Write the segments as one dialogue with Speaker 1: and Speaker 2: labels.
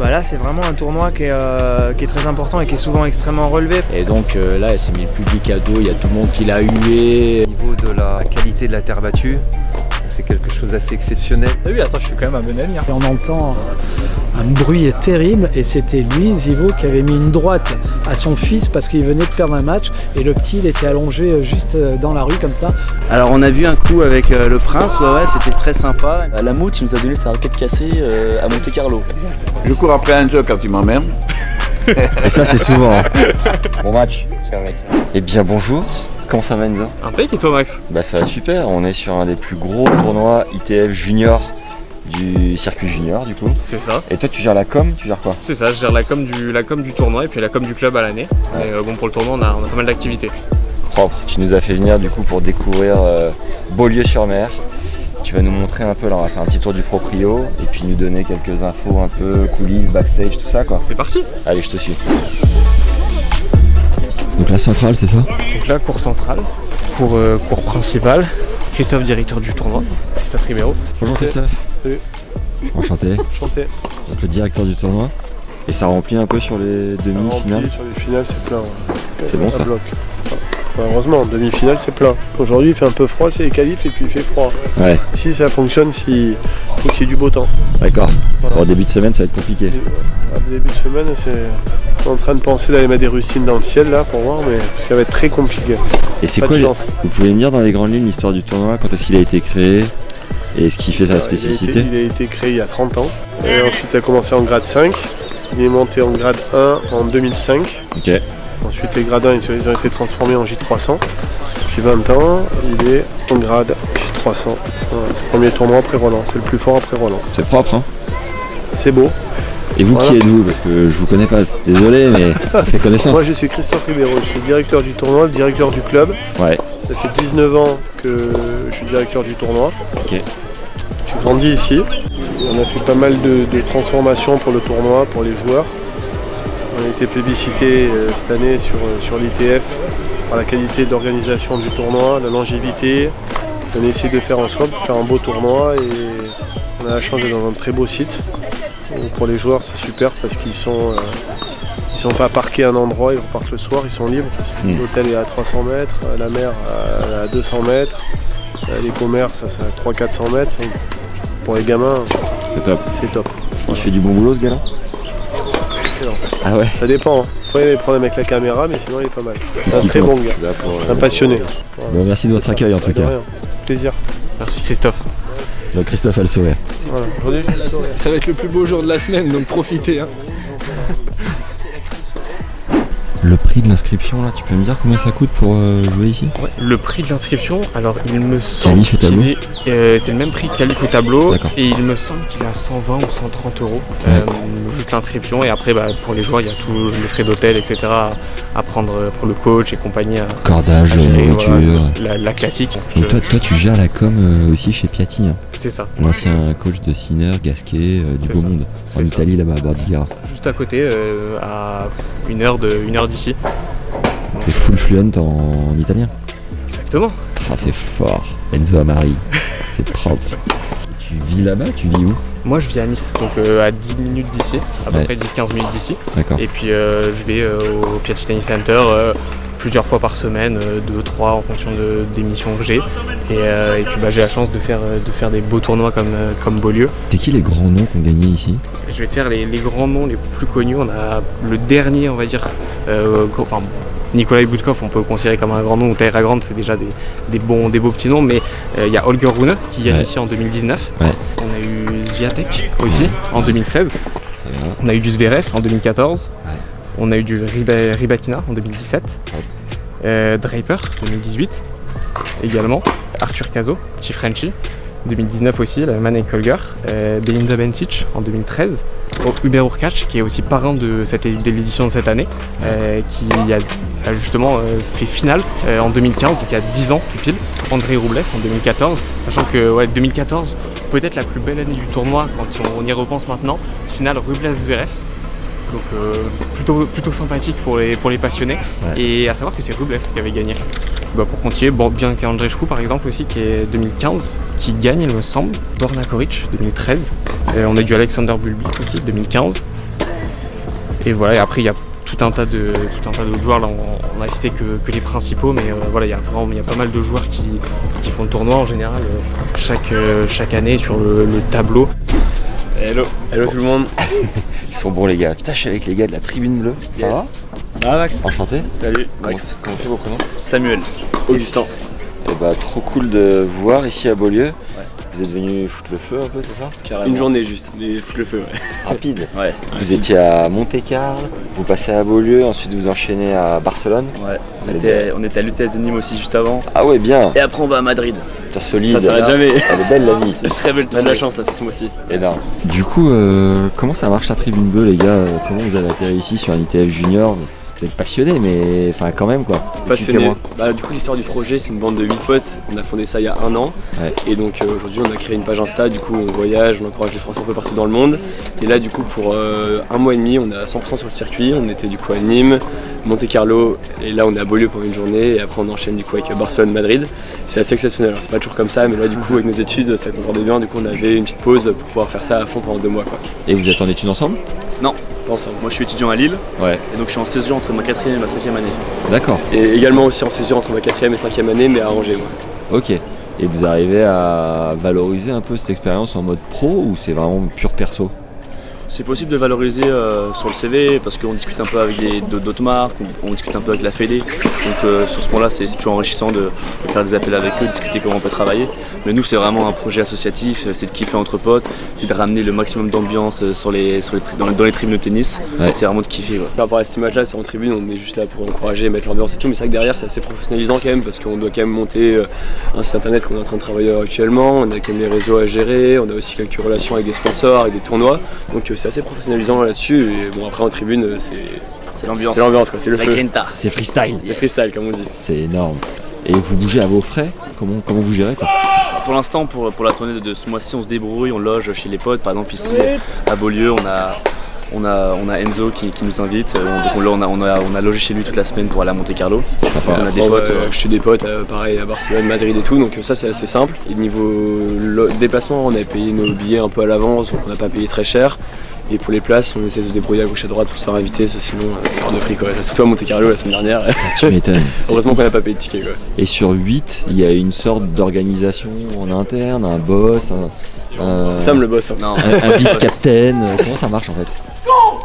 Speaker 1: Bah là c'est vraiment un tournoi qui est très important et qui est souvent extrêmement relevé.
Speaker 2: Et donc là elle s'est mis le public à dos, il y a tout le monde qui l'a hué.
Speaker 3: Au niveau de la qualité de la terre battue, c'est quelque chose d'assez exceptionnel.
Speaker 4: Ah oui, attends, je suis quand même un bon ami.
Speaker 5: Et on entend un bruit terrible et c'était lui, Zivo, qui avait mis une droite à son fils parce qu'il venait de perdre un match et le petit il était allongé juste dans la rue comme ça.
Speaker 6: Alors on a vu un coup avec le prince, ouais, c'était très sympa.
Speaker 7: La Mout, il nous a donné sa raquette cassée à Monte Carlo.
Speaker 8: Je cours après un jeu quand tu m'emmerdes.
Speaker 2: Et ça c'est souvent. Bon match. Eh bien bonjour, comment ça va Enzo?
Speaker 4: Impec et toi Max?
Speaker 2: Bah ça va super, on est sur un des plus gros tournois ITF junior du circuit junior du coup.
Speaker 4: C'est ça.
Speaker 2: Et toi tu gères la com, tu gères quoi?
Speaker 4: C'est ça, je gère la com du tournoi et puis la com du club à l'année.
Speaker 2: Ouais.
Speaker 4: Et bon pour le tournoi on a pas mal d'activités.
Speaker 2: Propre, tu nous as fait venir du coup pour découvrir Beaulieu-sur-Mer. Tu vas nous montrer un peu, là on va faire un petit tour du proprio et puis nous donner quelques infos un peu coulisses, backstage, tout ça quoi.
Speaker 4: C'est parti.
Speaker 2: Allez je te suis. Donc la centrale c'est ça?
Speaker 4: Donc là cours central, cours principal. Christophe directeur du tournoi, Christophe Ribeiro.
Speaker 2: Bonjour Christophe.
Speaker 9: Salut.
Speaker 2: Enchanté.
Speaker 9: Enchanté.
Speaker 2: Donc le directeur du tournoi. Et ça remplit un peu sur les demi-finales?
Speaker 9: Sur les finales c'est plein. Ouais.
Speaker 2: C'est bon ça?
Speaker 9: Bloc. Enfin, heureusement, en demi-finale c'est plein. Aujourd'hui il fait un peu froid, c'est les qualifs et puis il fait froid.
Speaker 2: Ouais.
Speaker 9: Si ça fonctionne, il faut qu'il y ait du beau temps.
Speaker 2: D'accord.
Speaker 9: Voilà.
Speaker 2: Bon, début de semaine ça va être compliqué.
Speaker 9: Début de semaine, on est en train de penser d'aller mettre des rustines dans le ciel là pour voir, mais parce qu'elle va être très compliqué.
Speaker 2: Et c'est
Speaker 9: pas
Speaker 2: quoi
Speaker 9: de chance.
Speaker 2: Vous pouvez me dire dans les grandes lignes l'histoire du tournoi, quand est-ce qu'il a été créé et ce qui fait sa spécificité?
Speaker 9: Il a été créé il y a 30 ans. Et ensuite il a commencé en grade 5. Il est monté en grade 1 en 2005.
Speaker 2: Ok.
Speaker 9: Ensuite les grades 1 ils ont été transformés en J300. Depuis 20 ans, il est en grade J300. Voilà, c'est le premier tournoi après Roland, c'est le plus fort après Roland.
Speaker 2: C'est propre hein?
Speaker 9: C'est beau.
Speaker 2: Et vous
Speaker 9: voilà.
Speaker 2: Qui êtes-vous? Parce que je vous connais pas, désolé mais on fait connaissance.
Speaker 9: Moi je suis Christophe Ribeiro, je suis directeur du tournoi, le directeur du club.
Speaker 2: Ouais.
Speaker 9: Ça fait 19 ans que je suis directeur du tournoi.
Speaker 2: Ok.
Speaker 9: J'ai grandi ici. On a fait pas mal de transformations pour le tournoi, pour les joueurs. On a été plébiscité cette année sur l'ITF par la qualité d'organisation du tournoi, la longévité. On a essayé de faire en sorte de faire un beau tournoi et on a la chance d'être dans un très beau site. Et pour les joueurs c'est super parce qu'ils sont pas parqués à un endroit, ils repartent le soir, ils sont libres. L'hôtel est à 300 mètres, la mer à 200 mètres, les commerces à 300-400 mètres. Pour les gamins,
Speaker 2: c'est top.
Speaker 9: C'est top.
Speaker 2: Il fait du bon boulot ce gars-là?
Speaker 9: Excellent.
Speaker 2: Ah ouais?
Speaker 9: Ça dépend. Faut aller prendre avec la caméra, mais sinon il est pas mal. C'est un très bon gars. Un passionné. Voilà.
Speaker 2: Bon, merci de votre accueil en tout cas.
Speaker 9: Plaisir.
Speaker 4: Merci Christophe.
Speaker 2: Donc Christophe a le sourire.
Speaker 9: Voilà.
Speaker 7: Ça va être le plus beau jour de la semaine, donc profitez. Hein.
Speaker 2: Le prix de l'inscription là, tu peux me dire combien ça coûte pour jouer ici?
Speaker 4: Ouais. Le prix de l'inscription, alors il me semble
Speaker 2: Qualif et tableau?
Speaker 4: C'est le même prix que qualif ou tableau et il me semble qu'il est à 120 ou 130 euros. Juste l'inscription et après pour les joueurs il y a tous les frais d'hôtel etc. à prendre pour le coach et compagnie.
Speaker 2: Cordage, nourriture.
Speaker 4: Voilà, la classique.
Speaker 2: Donc toi tu gères la com aussi chez Piatti hein?
Speaker 4: C'est ça.
Speaker 2: L'ancien coach de Sinner, Gasquet, du beau monde. En Italie là-bas à Bordighera.
Speaker 4: Juste à côté, à une heure d'ici.
Speaker 2: T'es full fluent en italien?
Speaker 4: Exactement.
Speaker 2: Ah c'est fort. Enzo Amari, c'est propre. Et tu vis là-bas? Tu vis où?
Speaker 4: Moi je vis à Nice, donc à 10 minutes d'ici, à peu près 10-15 minutes d'ici.
Speaker 2: D'accord.
Speaker 4: Et puis je vais au Piatti Tennis Center plusieurs fois par semaine, 2-3 en fonction des missions que j'ai. Et puis j'ai la chance de faire des beaux tournois comme Beaulieu.
Speaker 2: C'est qui les grands noms qu'on gagnait ici? Je
Speaker 4: vais te faire les grands noms les plus connus. On a le dernier, on va dire, Nikolai Budkov, on peut le considérer comme un grand nom, ou Taira Grande, c'est déjà des beaux petits noms, mais il y a Holger Rune qui gagne ici en 2019. Ouais. On a eu Swiatek aussi en 2016. On a eu du Zverev en 2014. Ouais. On a eu du Rybakina en 2017. Draper 2018 également. Arthur Cazot, petit Frenchie. 2019 aussi, la Man avec Holger. Belinda Bencic en 2013. Hubert Hurkacz qui est aussi parrain de l'édition de cette année, qui a justement fait finale en 2015, donc il y a 10 ans tout pile. Andrei Rublev en 2014, sachant que 2014 peut-être la plus belle année du tournoi quand on y repense maintenant. Finale Rublev-Zverev. Donc plutôt sympathique pour les passionnés. Ouais. Et à savoir que c'est Rublev qui avait gagné. Pour continuer, bien qu'Andrzejczuk par exemple aussi qui est 2015, qui gagne il me semble, Borna Koric 2013. On a du Alexander Bulbi aussi 2015. Et voilà, et après il y a tout un tas d'autres joueurs, là on a cité que les principaux, mais voilà, il y a pas mal de joueurs qui font le tournoi en général chaque année sur le tableau.
Speaker 10: Hello tout le monde.
Speaker 2: Ils sont bons les gars. Putain, je suis avec les gars de la Tribune Bleue. Ça va ?
Speaker 10: Ça va Max?
Speaker 2: Enchanté.
Speaker 10: Salut Max.
Speaker 2: Comment c'est vos prénoms?
Speaker 10: Samuel. Augustin.
Speaker 2: Et bah trop cool de vous voir ici à Beaulieu. Ouais. Vous êtes venu foutre le feu un peu, c'est ça?
Speaker 10: Carrément. Une journée juste, mais foutre le feu, ouais.
Speaker 2: Rapide.
Speaker 10: Ouais.
Speaker 2: Vous étiez à Monte-Carlo, vous passez à Beaulieu, ensuite vous enchaînez à Barcelone.
Speaker 10: Ouais. On était à l'UTS de Nîmes aussi juste avant.
Speaker 2: Ah ouais, bien.
Speaker 10: Et après on va à Madrid.
Speaker 2: Putain, solide.
Speaker 10: Ça s'arrête jamais.
Speaker 2: Elle est belle la vie.
Speaker 10: C'est très belle, t'as de la chance ça, ce mois-ci.
Speaker 2: Énorme. Du coup, comment ça marche la Tribune Bleue les gars? Comment vous avez atterri ici sur un ITF junior? Vous êtes passionné, mais enfin quand même quoi.
Speaker 10: Passionné. Bah, du coup l'histoire du projet, c'est une bande de 8 potes. On a fondé ça il y a 1 an.
Speaker 2: Ouais.
Speaker 10: Et donc aujourd'hui on a créé une page Insta, du coup on voyage, on encourage les Français un peu partout dans le monde. Et là du coup pour 1 mois et demi on est à 100% sur le circuit. On était du coup à Nîmes, Monte-Carlo, et là on est à Beaulieu pour une journée. Et après on enchaîne du coup avec Barcelone, Madrid. C'est assez exceptionnel, c'est pas toujours comme ça, mais là du coup avec nos études ça concordait bien. Du coup on avait une petite pause pour pouvoir faire ça à fond pendant 2 mois quoi.
Speaker 2: Et vous êtes en études ensemble?
Speaker 10: Non. Pas ensemble. Moi je suis étudiant à Lille.
Speaker 2: Ouais.
Speaker 10: Et donc je suis en césure entre ma 4e et ma 5e année.
Speaker 2: D'accord.
Speaker 10: Et également aussi en césure entre ma 4e et 5e année, mais à Angers moi.
Speaker 2: Ok. Et vous arrivez à valoriser un peu cette expérience en mode pro ou c'est vraiment pur perso?
Speaker 10: C'est possible de valoriser sur le CV parce qu'on discute un peu avec d'autres marques, on discute un peu avec la Fédé. Donc sur ce point-là, c'est toujours enrichissant de faire des appels avec eux, de discuter comment on peut travailler. Mais nous, c'est vraiment un projet associatif, c'est de kiffer entre potes, et de ramener le maximum d'ambiance dans les tribunes de tennis. Ouais. C'est vraiment de kiffer. Ouais. Par rapport à cette image-là, c'est en tribune, on est juste là pour encourager, mettre l'ambiance et tout. Mais c'est vrai que derrière, c'est assez professionnalisant quand même parce qu'on doit quand même monter un site internet qu'on est en train de travailler actuellement. On a quand même les réseaux à gérer, on a aussi quelques relations avec des sponsors, avec des tournois. Donc c'est assez professionnalisant là-dessus et bon après en tribune c'est l'ambiance. C'est l'ambiance quoi, c'est le feu.
Speaker 2: C'est freestyle.
Speaker 10: C'est freestyle comme on dit.
Speaker 2: C'est énorme. Et vous bougez à vos frais? Comment vous gérez quoi?
Speaker 10: Pour l'instant pour la tournée de ce mois-ci on se débrouille, on loge chez les potes. Par exemple ici à Beaulieu on a Enzo qui nous invite, donc on a logé chez lui toute la semaine pour aller à Monte-Carlo. On a des potes chez des potes, pareil à Barcelone, Madrid et tout, donc ça c'est assez simple. Et niveau déplacement, on avait payé nos billets un peu à l'avance, donc on n'a pas payé très cher. Et pour les places, on essaie de se débrouiller à gauche à droite pour se faire inviter, sinon c'est hors de prix quoi. Surtout à Monte-Carlo la semaine dernière.
Speaker 2: Tu m'étonnes.
Speaker 10: Heureusement qu'on n'a pas payé de ticket quoi.
Speaker 2: Et sur 8, il y a une sorte d'organisation en interne, un boss,
Speaker 10: c'est Sam le boss. Hein.
Speaker 2: Non. Un vice-captain, comment ça marche en fait?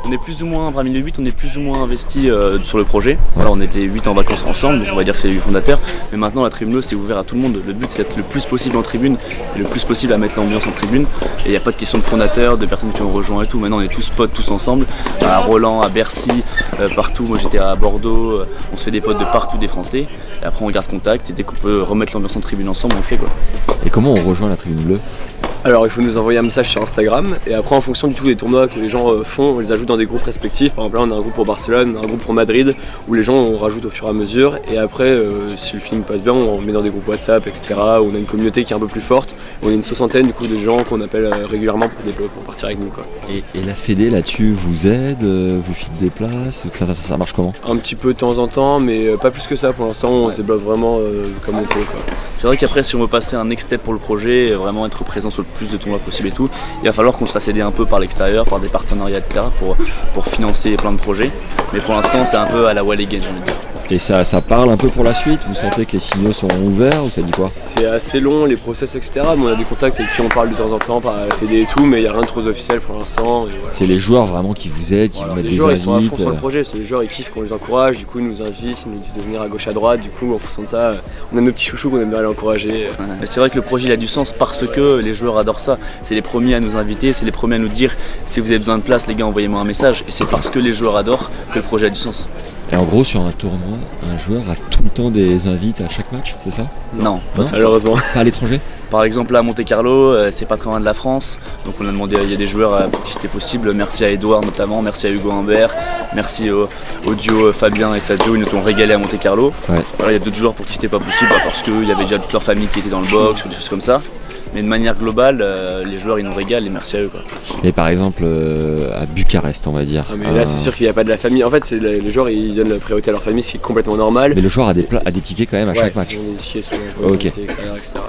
Speaker 10: On est plus ou moins, parmi les 8, on est plus ou moins investi sur le projet. Voilà, on était 8 en vacances ensemble, donc on va dire que c'est les 8 fondateurs. Mais maintenant la tribune bleue c'est ouvert à tout le monde. Le but c'est d'être le plus possible en tribune et le plus possible à mettre l'ambiance en tribune. Et il n'y a pas de question de fondateurs, de personnes qui ont rejoint et tout. Maintenant on est tous potes, tous ensemble. À Roland, à Bercy, partout. Moi j'étais à Bordeaux, on se fait des potes de partout des Français. Et après on garde contact et dès qu'on peut remettre l'ambiance en tribune ensemble, on le fait quoi.
Speaker 2: Et comment on rejoint la tribune bleue?
Speaker 10: Alors il faut nous envoyer un message sur Instagram et après en fonction du tout des tournois que les gens font, on les ajoute dans des groupes respectifs. Par exemple là on a un groupe pour Barcelone, un groupe pour Madrid où les gens on rajoute au fur et à mesure et après si le film passe bien on met dans des groupes WhatsApp etc. où on a une communauté qui est un peu plus forte. On est une 60aine du coup de gens qu'on appelle régulièrement pour partir avec nous quoi.
Speaker 2: Et la Fédé là-dessus vous aide, vous faites des places, ça marche comment?
Speaker 10: Un petit peu de temps en temps mais pas plus que ça pour l'instant on se développe vraiment comme on peut quoi. C'est vrai qu'après si on veut passer un next step pour le projet, vraiment être présent sur le plus de tournois possible et tout, il va falloir qu'on se fasse aider un peu par l'extérieur, par des partenariats etc. pour financer plein de projets. Mais pour l'instant c'est un peu à la wall again j'ai envie de dire.
Speaker 2: Et ça parle un peu pour la suite? Vous sentez que les signaux sont ouverts ou ça dit quoi?
Speaker 10: C'est assez long les process etc. Mais on a des contacts avec qui on parle de temps en temps par la Fédé et tout, mais il n'y a rien de trop officiel pour l'instant. Voilà.
Speaker 2: C'est les joueurs vraiment qui vous aident, qui vous mettent des invites. Les joueurs ils sont à fond
Speaker 10: sur le projet, c'est les joueurs ils kiffent qu'on les encourage, du coup ils nous invitent, ils nous disent de venir à gauche à droite, du coup en fonction de ça on a nos petits chouchous qu'on aime bien aller encourager. Ouais. C'est vrai que le projet il a du sens parce que les joueurs adorent ça, c'est les premiers à nous inviter, c'est les premiers à nous dire si vous avez besoin de place les gars envoyez-moi un message et c'est parce que les joueurs adorent que le projet a du sens.
Speaker 2: Et en gros, sur un tournoi, un joueur a tout le temps des invites à chaque match, c'est ça?
Speaker 10: Non, malheureusement.
Speaker 2: Pas à l'étranger?
Speaker 10: Par exemple, là à Monte-Carlo, c'est pas très loin de la France, donc on a demandé, il y a des joueurs pour qui c'était possible. Merci à Edouard notamment, merci à Hugo Humbert, merci au duo Fabien et Sadio, ils nous ont régalé à Monte-Carlo. Ouais. Voilà, il y a d'autres joueurs pour qui c'était pas possible parce qu'il y avait déjà toute leur famille qui était dans le box ou des choses comme ça. Mais de manière globale, les joueurs ils nous régalent et merci à eux quoi.
Speaker 2: Et par exemple à Bucarest on va dire.
Speaker 10: Ah, mais là c'est sûr qu'il n'y a pas de la famille. En fait c'est les joueurs ils donnent la priorité à leur famille, ce qui est complètement normal.
Speaker 2: Mais le joueur a des tickets quand même à chaque match.
Speaker 10: Ils ont des tickets souvent,
Speaker 2: ok.
Speaker 10: Etc.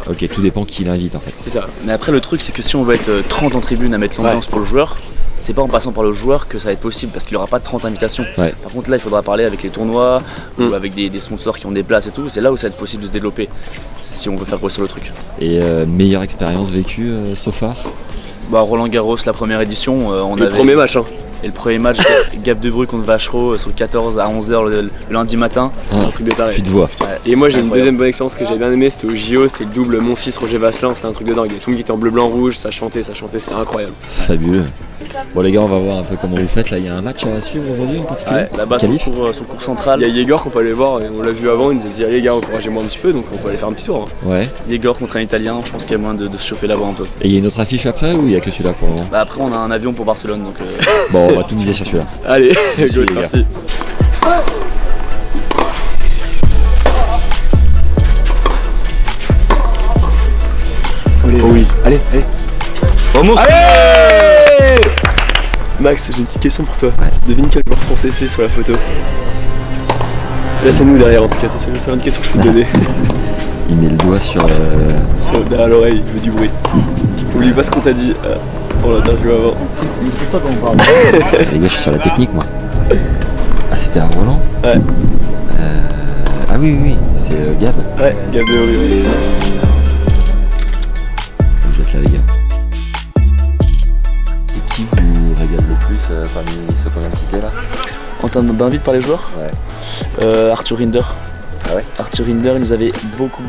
Speaker 2: Ok, tout dépend qui l'invite en fait.
Speaker 10: C'est ça. Mais après le truc c'est que si on veut être 30 en tribune à mettre l'ambiance pour le joueur, c'est pas en passant par le joueur que ça va être possible parce qu'il n'aura pas 30 invitations.
Speaker 2: Ouais.
Speaker 10: Par contre là il faudra parler avec les tournois ou avec des sponsors qui ont des places et tout, c'est là où ça va être possible de se développer si on veut faire grossir le truc.
Speaker 2: Et meilleure expérience vécue so far?
Speaker 10: Bah, Roland Garros, la première édition, on
Speaker 7: le
Speaker 10: avait...
Speaker 7: premier match hein.
Speaker 10: Et le premier match, Gap de Bru contre Vachereau sur le 14 à 11h le lundi matin.
Speaker 7: C'était un truc de taré.
Speaker 2: Tu te vois.
Speaker 10: Ouais,
Speaker 7: et moi j'ai une
Speaker 10: incroyable.
Speaker 7: deuxième bonne expérience que j'ai bien aimé, c'était au JO, c'était le double mon fils Roger Vasselin, c'était un truc de dingue. Tout le monde qui était en bleu, blanc, rouge, ça chantait, c'était incroyable.
Speaker 2: Fabuleux. Bon les gars, on va voir un peu comment vous faites. Là, il y a un match à suivre aujourd'hui en particulier.
Speaker 10: Ouais, là-bas sur le cours central.
Speaker 7: Il y a Yegor qu'on peut aller voir, et on l'a vu avant, il nous a dit allez les gars, encouragez-moi un petit peu, donc on peut aller faire un petit tour. Hein.
Speaker 2: Ouais.
Speaker 10: Yegor contre un Italien, je pense qu'il y a moyen de se chauffer là-bas un peu.
Speaker 2: Et il y a une autre affiche après ou il y a que celui-là pour le moment?
Speaker 10: Bah après on a un avion pour Barcelone donc...
Speaker 2: Bon, on va tout miser sur celui-là.
Speaker 7: Allez, go, c'est parti.
Speaker 10: Oh oui, allez.
Speaker 7: Vamos! Allez! Max, j'ai une petite question pour toi. Ouais. Devine quel joueur français c'est sur la photo. Là c'est nous derrière en tout cas, ça c'est une question que je peux te donner.
Speaker 2: Il met le doigt sur...
Speaker 7: derrière l'oreille, il veut du bruit. Oublie pas ce qu'on t'a dit pour l'interview avant.
Speaker 10: Mais je sais pas comment on parle.
Speaker 2: Les gars, je suis sur la technique moi. Ah, c'était à Roland?
Speaker 7: Ouais.
Speaker 2: Ah oui, c'est Gab.
Speaker 7: Ouais, Gab de Bru, oui.
Speaker 2: Vous êtes là les gars. Et qui vous régale le plus parmi ceux qu'on vient de citer là?
Speaker 10: En termes d'invite par les joueurs?
Speaker 2: Ouais.
Speaker 10: Arthur Rinder.
Speaker 2: Ah ouais?
Speaker 10: Arthur Rinder, il nous avait beaucoup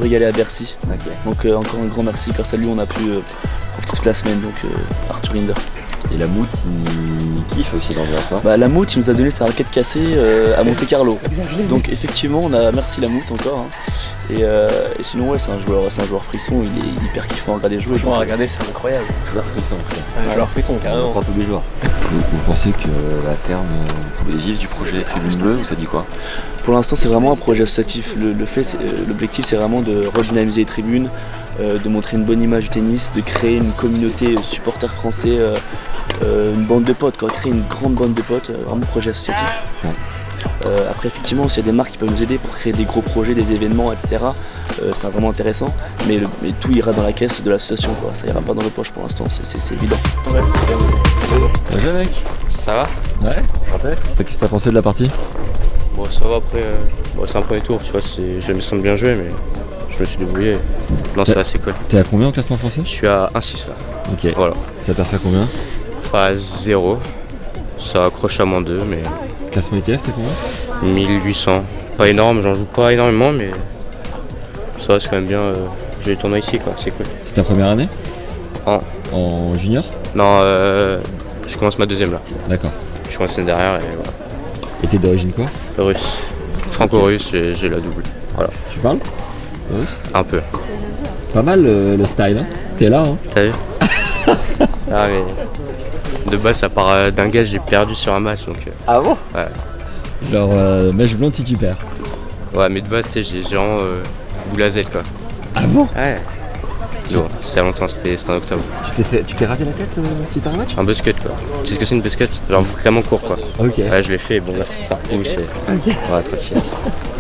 Speaker 10: régalé à Bercy.
Speaker 2: Okay.
Speaker 10: Donc encore un grand merci, grâce à lui on a pu profiter toute la semaine, donc Arthur Rinder.
Speaker 2: Et la Mout, il kiffe aussi l'ambiance, non?
Speaker 10: Bah, la Mout, il nous a donné sa raquette cassée à Monte Carlo. Donc effectivement, on a merci la Mout encore. Hein. Et sinon, ouais, c'est un joueur frisson, il est hyper kiffant à regarder jouer.
Speaker 7: Franchement, à regarder, c'est incroyable.
Speaker 2: Joueur frisson.
Speaker 7: Un joueur frisson, carrément.
Speaker 2: On prend tous les joueurs. Vous pensez qu'à terme, vous pouvez vivre du projet Tribune Bleue ou ça dit quoi?
Speaker 10: Pour l'instant, c'est vraiment un projet associatif. L'objectif, c'est vraiment de redynamiser les tribunes, de montrer une bonne image du tennis, de créer une communauté supporters français, une bande de potes, quoi, créer une grande bande de potes, vraiment projet associatif.
Speaker 2: Ouais.
Speaker 10: Après, effectivement, s'il y a des marques qui peuvent nous aider pour créer des gros projets, des événements, etc., c'est vraiment intéressant, mais tout ira dans la caisse de l'association, quoi. Ça ira pas dans le poche pour l'instant, c'est évident.
Speaker 2: Ouais. Bonjour mec.
Speaker 4: Ça va?
Speaker 2: Ouais. Enchanté. Qu'est-ce que t'as pensé de la partie?
Speaker 4: Bon, ça va après, c'est un premier tour, tu vois, je me sens bien joué, mais je me suis débrouillé. Non, ça va, c'est cool.
Speaker 2: T'es à combien au classement français?
Speaker 4: Je suis à 1,6 là.
Speaker 2: Ok.
Speaker 4: Voilà.
Speaker 2: Ça t'a fait combien?
Speaker 4: Pas 0. Ça accroche à -2, mais.
Speaker 2: Classement ETF, t'es combien?
Speaker 4: 1800. Pas énorme, j'en joue pas énormément, mais ça va, c'est quand même bien. J'ai les tournois ici, quoi, c'est cool.
Speaker 2: C'est ta première année?
Speaker 4: En
Speaker 2: junior?
Speaker 4: Non, je commence ma deuxième là.
Speaker 2: D'accord.
Speaker 4: Je commence l'année dernière et voilà.
Speaker 2: Et t'es d'origine quoi?
Speaker 4: Russe. Franco-russe, j'ai la double. Voilà.
Speaker 2: Tu parles russe?
Speaker 4: Un peu.
Speaker 2: Pas mal le style, hein? T'es là, hein?
Speaker 4: T'as vu? Ah mais... De base, ça part d'un gars, j'ai perdu sur un match, donc...
Speaker 2: Ah bon?
Speaker 4: Ouais.
Speaker 2: Genre mèche blonde si tu perds.
Speaker 4: Ouais, mais de base, tu sais, j'ai genre boule à Z, quoi.
Speaker 2: Ah bon?
Speaker 4: Ouais. Non, c'est longtemps, c'était en octobre.
Speaker 2: Tu t'es rasé la tête suite à un match?
Speaker 4: Un buzzcut, quoi. Tu sais ce que c'est une buzzcut? Genre vraiment court, quoi.
Speaker 2: Ok.
Speaker 4: Ouais, je l'ai fait, bon là, ça repousse et...
Speaker 2: Ok.
Speaker 4: Ouais, tranquille.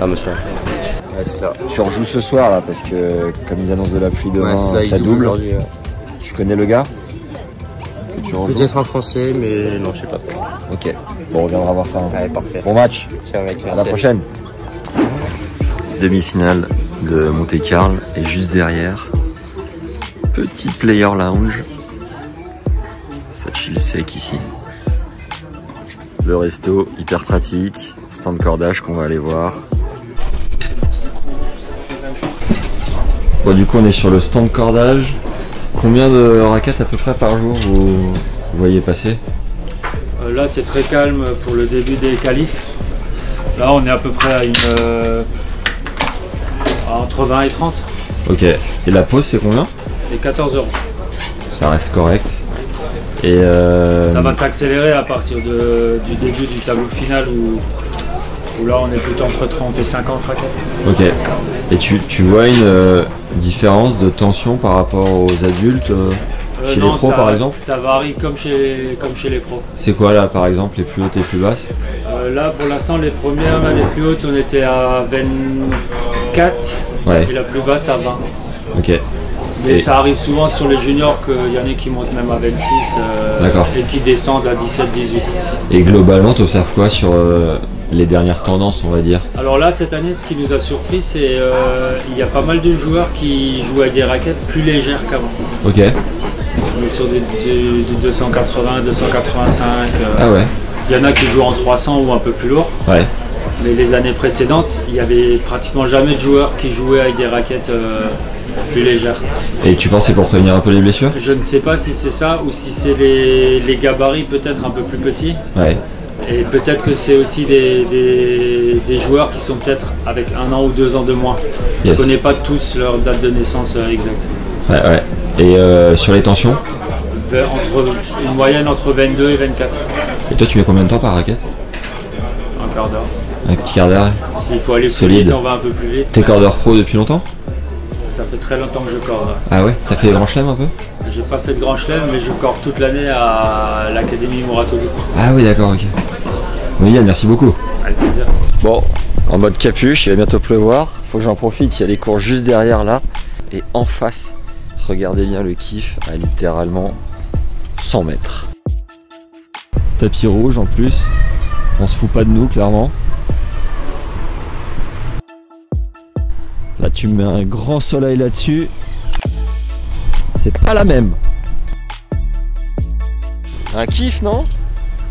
Speaker 4: Ah, mais ça...
Speaker 2: Ouais, c'est ça. Tu rejoues ce soir, là, parce que comme ils annoncent de la pluie demain,
Speaker 4: ouais,
Speaker 2: ça double.
Speaker 4: Ouais.
Speaker 2: Tu connais le gars?
Speaker 4: Peut-être un français, mais non, je sais pas.
Speaker 2: Ok. Bon, on reviendra voir ça.
Speaker 4: Ouais, parfait.
Speaker 2: Bon match.
Speaker 4: Ciao, mec.
Speaker 2: À la prochaine. Demi-finale de Monte-Carlo et juste derrière, petit player lounge. Ça chill sec ici. Le resto hyper pratique, stand cordage qu'on va aller voir. Bon, du coup on est sur le stand cordage. Combien de raquettes à peu près par jour vous voyez passer?
Speaker 11: Là c'est très calme pour le début des qualifs. Là on est à peu près à entre 20 et 30.
Speaker 2: Ok. Et la pause c'est combien?
Speaker 11: C'est 14 €.
Speaker 2: Ça reste correct. Et
Speaker 11: ça va s'accélérer à partir du début du tableau final où là on est plutôt entre 30 et 50 raquettes.
Speaker 2: Ok. Et tu vois une différence de tension par rapport aux adultes chez les pros par exemple?
Speaker 11: Ça varie comme chez les pros.
Speaker 2: C'est quoi là par exemple les plus hautes et les plus basses?
Speaker 11: Là pour l'instant les premières, là, les plus hautes on était à 24
Speaker 2: ouais.
Speaker 11: Et la plus basse à 20.
Speaker 2: Ok.
Speaker 11: Mais ça arrive souvent sur les juniors qu'il y en a qui montent même à 26 et qui descendent à 17-18.
Speaker 2: Et globalement, tu observes quoi sur les dernières tendances, on va dire?
Speaker 11: Alors là, cette année, ce qui nous a surpris, c'est il y a pas mal de joueurs qui jouent avec des raquettes plus légères qu'avant.
Speaker 2: Ok.
Speaker 11: On est sur des 280, 285.
Speaker 2: Ah ouais.
Speaker 11: Il y en a qui jouent en 300 ou un peu plus lourd.
Speaker 2: Ouais.
Speaker 11: Mais les années précédentes, il n'y avait pratiquement jamais de joueurs qui jouaient avec des raquettes plus légères.
Speaker 2: Et tu penses que c'est pour prévenir un peu les blessures?
Speaker 11: Je ne sais pas si c'est ça ou si c'est les gabarits peut-être un peu plus petits.
Speaker 2: Ouais.
Speaker 11: Et peut-être que c'est aussi des joueurs qui sont peut-être avec 1 an ou 2 ans de moins. Je ne connais pas tous leur date de naissance exacte.
Speaker 2: Ouais, ouais. Et sur les tensions?
Speaker 11: Une moyenne entre 22 et 24.
Speaker 2: Et toi, tu mets combien de temps par raquette?
Speaker 11: Un quart d'heure.
Speaker 2: Un petit quart d'heure?
Speaker 11: S'il faut aller plus vite, on va un peu plus vite.
Speaker 2: T'es cordeur pro depuis longtemps?
Speaker 11: Ça fait très longtemps que je corde.
Speaker 2: Ah ouais? T'as fait des grands chelems un peu?
Speaker 11: J'ai pas fait de grand chelem, mais je corde toute l'année à l'Académie Mouratoglou.
Speaker 2: Ah oui, d'accord, ok. Bon, Yann, merci beaucoup.
Speaker 11: Avec plaisir.
Speaker 2: Bon, en mode capuche, il va bientôt pleuvoir. Faut que j'en profite, il y a des cours juste derrière là. Et en face, regardez bien le kiff à littéralement 100 mètres. Tapis rouge en plus. On se fout pas de nous, clairement. Là, tu mets un grand soleil là-dessus. C'est pas la même. Un kiff, non?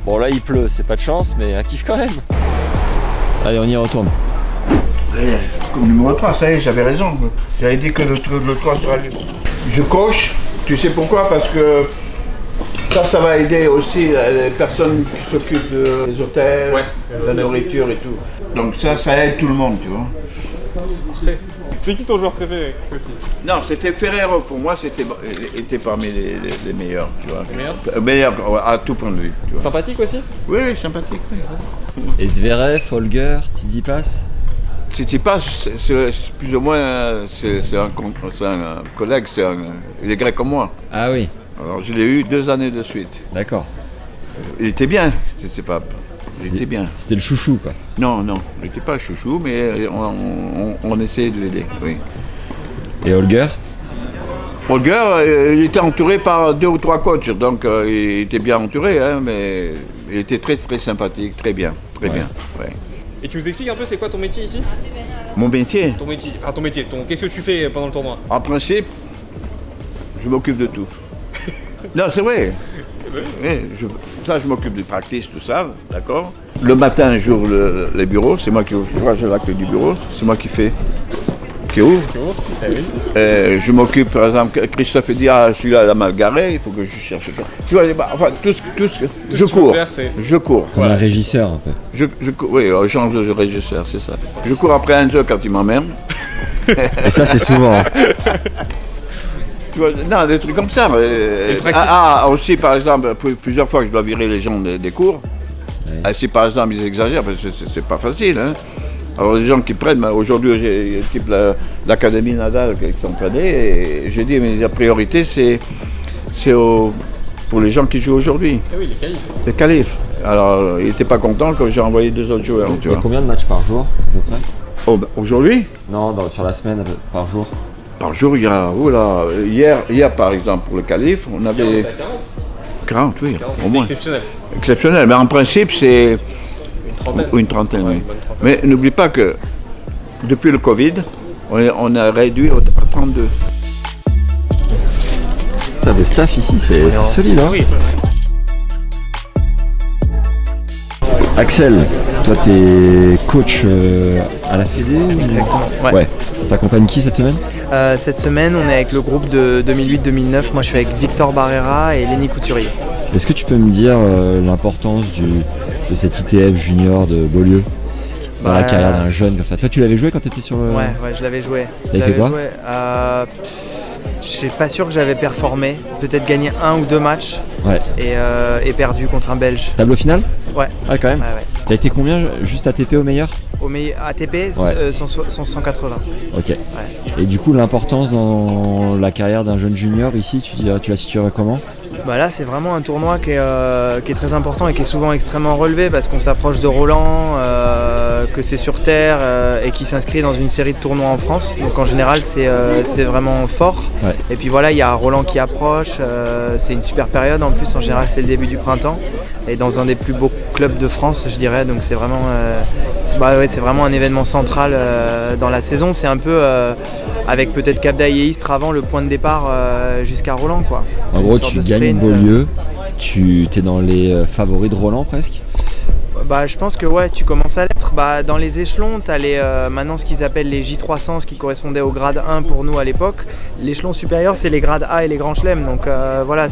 Speaker 2: Bon, là, il pleut, c'est pas de chance, mais un kiff quand même. Allez, on y retourne.
Speaker 8: Comme numéro 3, ça y est, j'avais raison. J'avais dit que le 3 sera lui. Je coche, tu sais pourquoi? Parce que ça va aider aussi les personnes qui s'occupent des hôtels, de la nourriture et tout. Donc ça aide tout le monde, tu vois.
Speaker 4: C'est qui ton joueur préféré?
Speaker 8: Non, c'était Ferrero, pour moi, était parmi les meilleurs, tu vois. Meilleur à tout point de vue. Tu vois.
Speaker 4: Sympathique aussi?
Speaker 8: Oui, sympathique. Oui.
Speaker 2: Et Zverev, Holger, Tsitsipas?
Speaker 8: Tsitsipas, c'est plus ou moins, c'est un collègue, il est grec comme moi.
Speaker 2: Ah oui.
Speaker 8: Alors je l'ai eu 2 années de suite.
Speaker 2: D'accord.
Speaker 8: Il était bien, Tsitsipas. Il était bien.
Speaker 2: C'était le chouchou, quoi.
Speaker 8: Non, il n'était pas chouchou, mais on essayait de l'aider, oui.
Speaker 2: Et Holger?
Speaker 8: Holger, il était entouré par 2 ou 3 coachs, donc il était bien entouré, hein, mais il était très très sympathique, très bien, bien. Ouais.
Speaker 4: Et tu nous expliques un peu c'est quoi ton métier ici?
Speaker 8: Mon métier?
Speaker 4: Ton métier, qu'est-ce que tu fais pendant le tournoi?
Speaker 8: En principe, je m'occupe de tout. Non, c'est vrai. Oui, je m'occupe du practice, tout ça, d'accord. Le matin, j'ouvre les bureaux, c'est moi qui ouvre, j'ai la clé du bureau, c'est moi qui fais, qui ouvre. Je m'occupe, par exemple, Christophe dit, ah, celui-là, il a mal garé, il faut que je cherche. Tu vois, enfin, tout ce je cours. Je cours.
Speaker 2: Comme un régisseur, un peu.
Speaker 8: Oui, je change de régisseur, c'est ça. Je cours après un jeu quand il m'emmerde.
Speaker 2: Et ça, c'est souvent.
Speaker 8: Non, des trucs comme ça. Aussi, par exemple, plusieurs fois que je dois virer les gens des cours. Ouais. Si par exemple ils exagèrent, c'est pas facile. Hein. Alors les gens qui prennent, aujourd'hui j'ai type l'Académie Nadal qui s'entraînait, et j'ai dit mais la priorité c'est pour les gens qui jouent aujourd'hui.
Speaker 4: Ah oui, les qualifs.
Speaker 8: Les qualifs. Alors il n'était pas content quand j'ai envoyé 2 autres joueurs.
Speaker 2: Il y a combien de matchs par jour à peu près?
Speaker 8: Oh, aujourd'hui?
Speaker 2: Non, sur la semaine par jour.
Speaker 8: Par jour, il y a, hier par exemple, pour le qualif, on avait 40, oui,
Speaker 4: 40,
Speaker 8: au moins.
Speaker 4: Exceptionnel.
Speaker 8: Exceptionnel, mais en principe, c'est une trentaine,
Speaker 4: ouais,
Speaker 8: oui.
Speaker 4: Une bonne trentaine.
Speaker 8: Mais n'oublie pas que depuis le Covid, on a réduit à 32.
Speaker 2: T'as le staff ici, c'est solide, hein? Oui. Axel, toi t'es coach à la Fédé?
Speaker 1: Exactement.
Speaker 2: Ouais. T'accompagnes qui cette semaine?
Speaker 1: Cette semaine, on est avec le groupe de 2008-2009. Moi, je suis avec Victor Barrera et Lenny Couturier.
Speaker 2: Est-ce que tu peux me dire l'importance de cet ITF junior de Beaulieu dans la carrière d'un jeune comme ça? Toi, tu l'avais joué quand tu étais sur le...
Speaker 1: Ouais, je l'avais joué.
Speaker 2: T'avais fait quoi?
Speaker 1: Je suis pas sûr que j'avais performé. Peut-être gagné 1 ou 2 matchs.
Speaker 2: Ouais.
Speaker 1: Et perdu contre un Belge.
Speaker 2: Tableau final?
Speaker 1: Ouais.
Speaker 2: Ah, quand même.
Speaker 1: Ouais.
Speaker 2: T'as été combien juste ATP au meilleur?
Speaker 1: Au meilleur ATP, 180.
Speaker 2: Ok.
Speaker 1: Ouais.
Speaker 2: Et du coup, l'importance dans la carrière d'un jeune junior ici, tu la situerais comment?
Speaker 1: Bah là c'est vraiment un tournoi qui est très important et qui est souvent extrêmement relevé parce qu'on s'approche de Roland, que c'est sur terre et qui s'inscrit dans une série de tournois en France. Donc en général c'est vraiment fort. Ouais. Et puis voilà, il y a Roland qui approche, c'est une super période en plus, en général c'est le début du printemps. Et dans un des plus beaux clubs de France je dirais, donc c'est vraiment, c'est vraiment un événement central dans la saison. C'est un peu avec peut-être Cap d'Aille et Istres avant le point de départ jusqu'à Roland quoi.
Speaker 2: En gros tu gagnes Beaulieu, tu es dans les favoris de Roland presque?
Speaker 1: Bah, je pense que ouais, tu commences à l'être. Bah, dans les échelons, tu as maintenant ce qu'ils appellent les J300, ce qui correspondait au grade 1 pour nous à l'époque. L'échelon supérieur, c'est les grades A et les grands chelems. Donc voilà,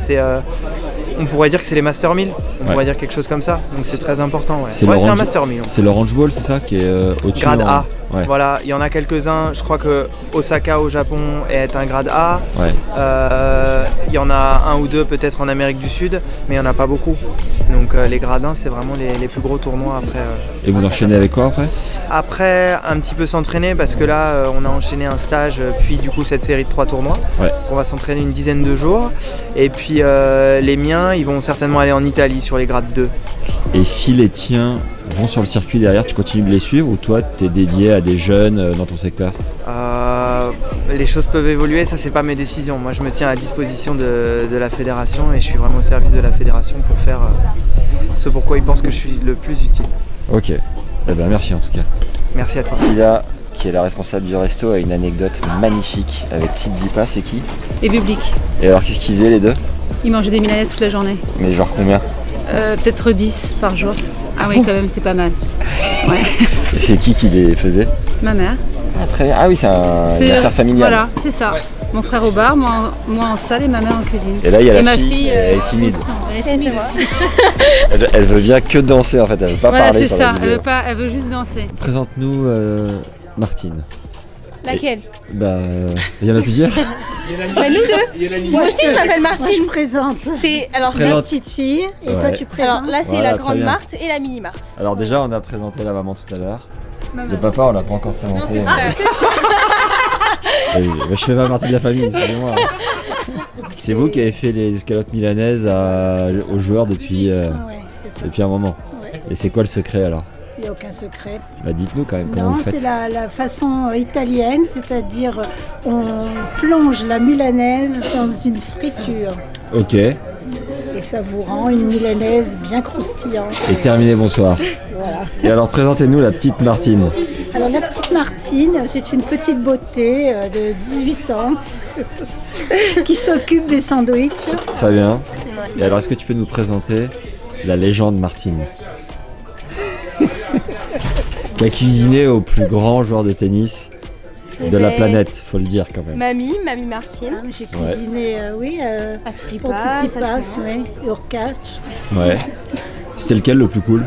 Speaker 1: on pourrait dire que c'est les Master 1000. On pourrait dire quelque chose comme ça. Donc c'est très important. Ouais. C'est un Master 1000.
Speaker 2: C'est l'Orange Bowl, c'est ça qui est au-dessus?
Speaker 1: Grade A. Ouais. Voilà, il y en a quelques-uns. Je crois que Osaka au Japon est un grade A. Ouais. Il y en a un ou deux peut-être en Amérique du Sud, mais il n'y en a pas beaucoup. Donc les grades 1, c'est vraiment les plus gros tournois après.
Speaker 2: Et vous enchaînez avec quoi après?
Speaker 1: Après, un petit peu s'entraîner parce que là, on a enchaîné un stage, puis du coup cette série de 3 tournois. Ouais. On va s'entraîner une dizaine de jours. Et puis les miens, ils vont certainement aller en Italie sur les grades 2.
Speaker 2: Et si les tiens vont sur le circuit derrière, tu continues de les suivre ou toi tu es dédié à des jeunes dans ton secteur?
Speaker 1: Les choses peuvent évoluer, ça c'est pas mes décisions. Moi je me tiens à disposition de la fédération et je suis vraiment au service de la fédération pour faire ce pourquoi ils pensent que je suis le plus utile.
Speaker 2: Ok, eh ben, merci en tout cas.
Speaker 1: Merci à toi.
Speaker 2: Silla, qui est la responsable du resto, a une anecdote magnifique avec Tsitsipas, c'est qui?
Speaker 12: Et Bublik.
Speaker 2: Et alors qu'est-ce qu'ils faisaient les deux?
Speaker 12: Ils mangeaient des milanaises toute la journée.
Speaker 2: Mais genre combien?
Speaker 12: Peut-être 10 par jour. Ah oui, quand même, c'est pas mal. Ouais.
Speaker 2: Et c'est qui les faisait?
Speaker 12: Ma mère.
Speaker 2: Ah, très bien. Ah oui, c'est une affaire familiale.
Speaker 12: Voilà, c'est ça. Ouais. Mon frère au bar, moi en salle et ma mère en cuisine.
Speaker 2: Et là, il y a
Speaker 12: ma
Speaker 2: fille, elle est timide.
Speaker 12: Elle est timide aussi.
Speaker 2: Elle veut bien que danser en fait, elle veut pas parler sur la vidéo.
Speaker 12: C'est ça, elle veut juste danser.
Speaker 2: Présente-nous Martine.
Speaker 12: Laquelle?
Speaker 2: Bah, il y en a plusieurs.
Speaker 12: Bah, nous deux. Moi aussi, je m'appelle Martine.
Speaker 13: Moi, je présente.
Speaker 12: C'est
Speaker 13: la petite fille et toi tu présentes.
Speaker 12: Alors là, c'est la grande Marthe et la mini Marthe.
Speaker 2: Alors déjà, on a présenté la maman tout à l'heure. Le papa, on l'a pas encore présenté. Je fais pas partie de la famille, excusez-moi. C'est vous qui avez fait les escalopes milanaises aux joueurs depuis un moment. Ouais. Et c'est quoi le secret alors?
Speaker 13: Il n'y a aucun secret.
Speaker 2: Bah dites-nous quand même comment vous faites.
Speaker 13: C'est la façon italienne, c'est-à-dire on plonge la milanaise dans une friture.
Speaker 2: Ok.
Speaker 13: Et ça vous rend une milanaise bien croustillante.
Speaker 2: Et terminé, bonsoir. Voilà. Et alors présentez-nous la petite Martine.
Speaker 13: Alors la petite Martine, c'est une petite beauté de 18 ans qui s'occupe des sandwichs.
Speaker 2: Très bien. Et alors est-ce que tu peux nous présenter la légende Martine qui a cuisiné au plus grand joueur de tennis de la planète, faut le dire quand même.
Speaker 12: Mamie Martine.
Speaker 13: Ah, j'ai cuisiné, pour Tsitsipas, Hurkacz.
Speaker 2: Ouais. C'était lequel le plus cool?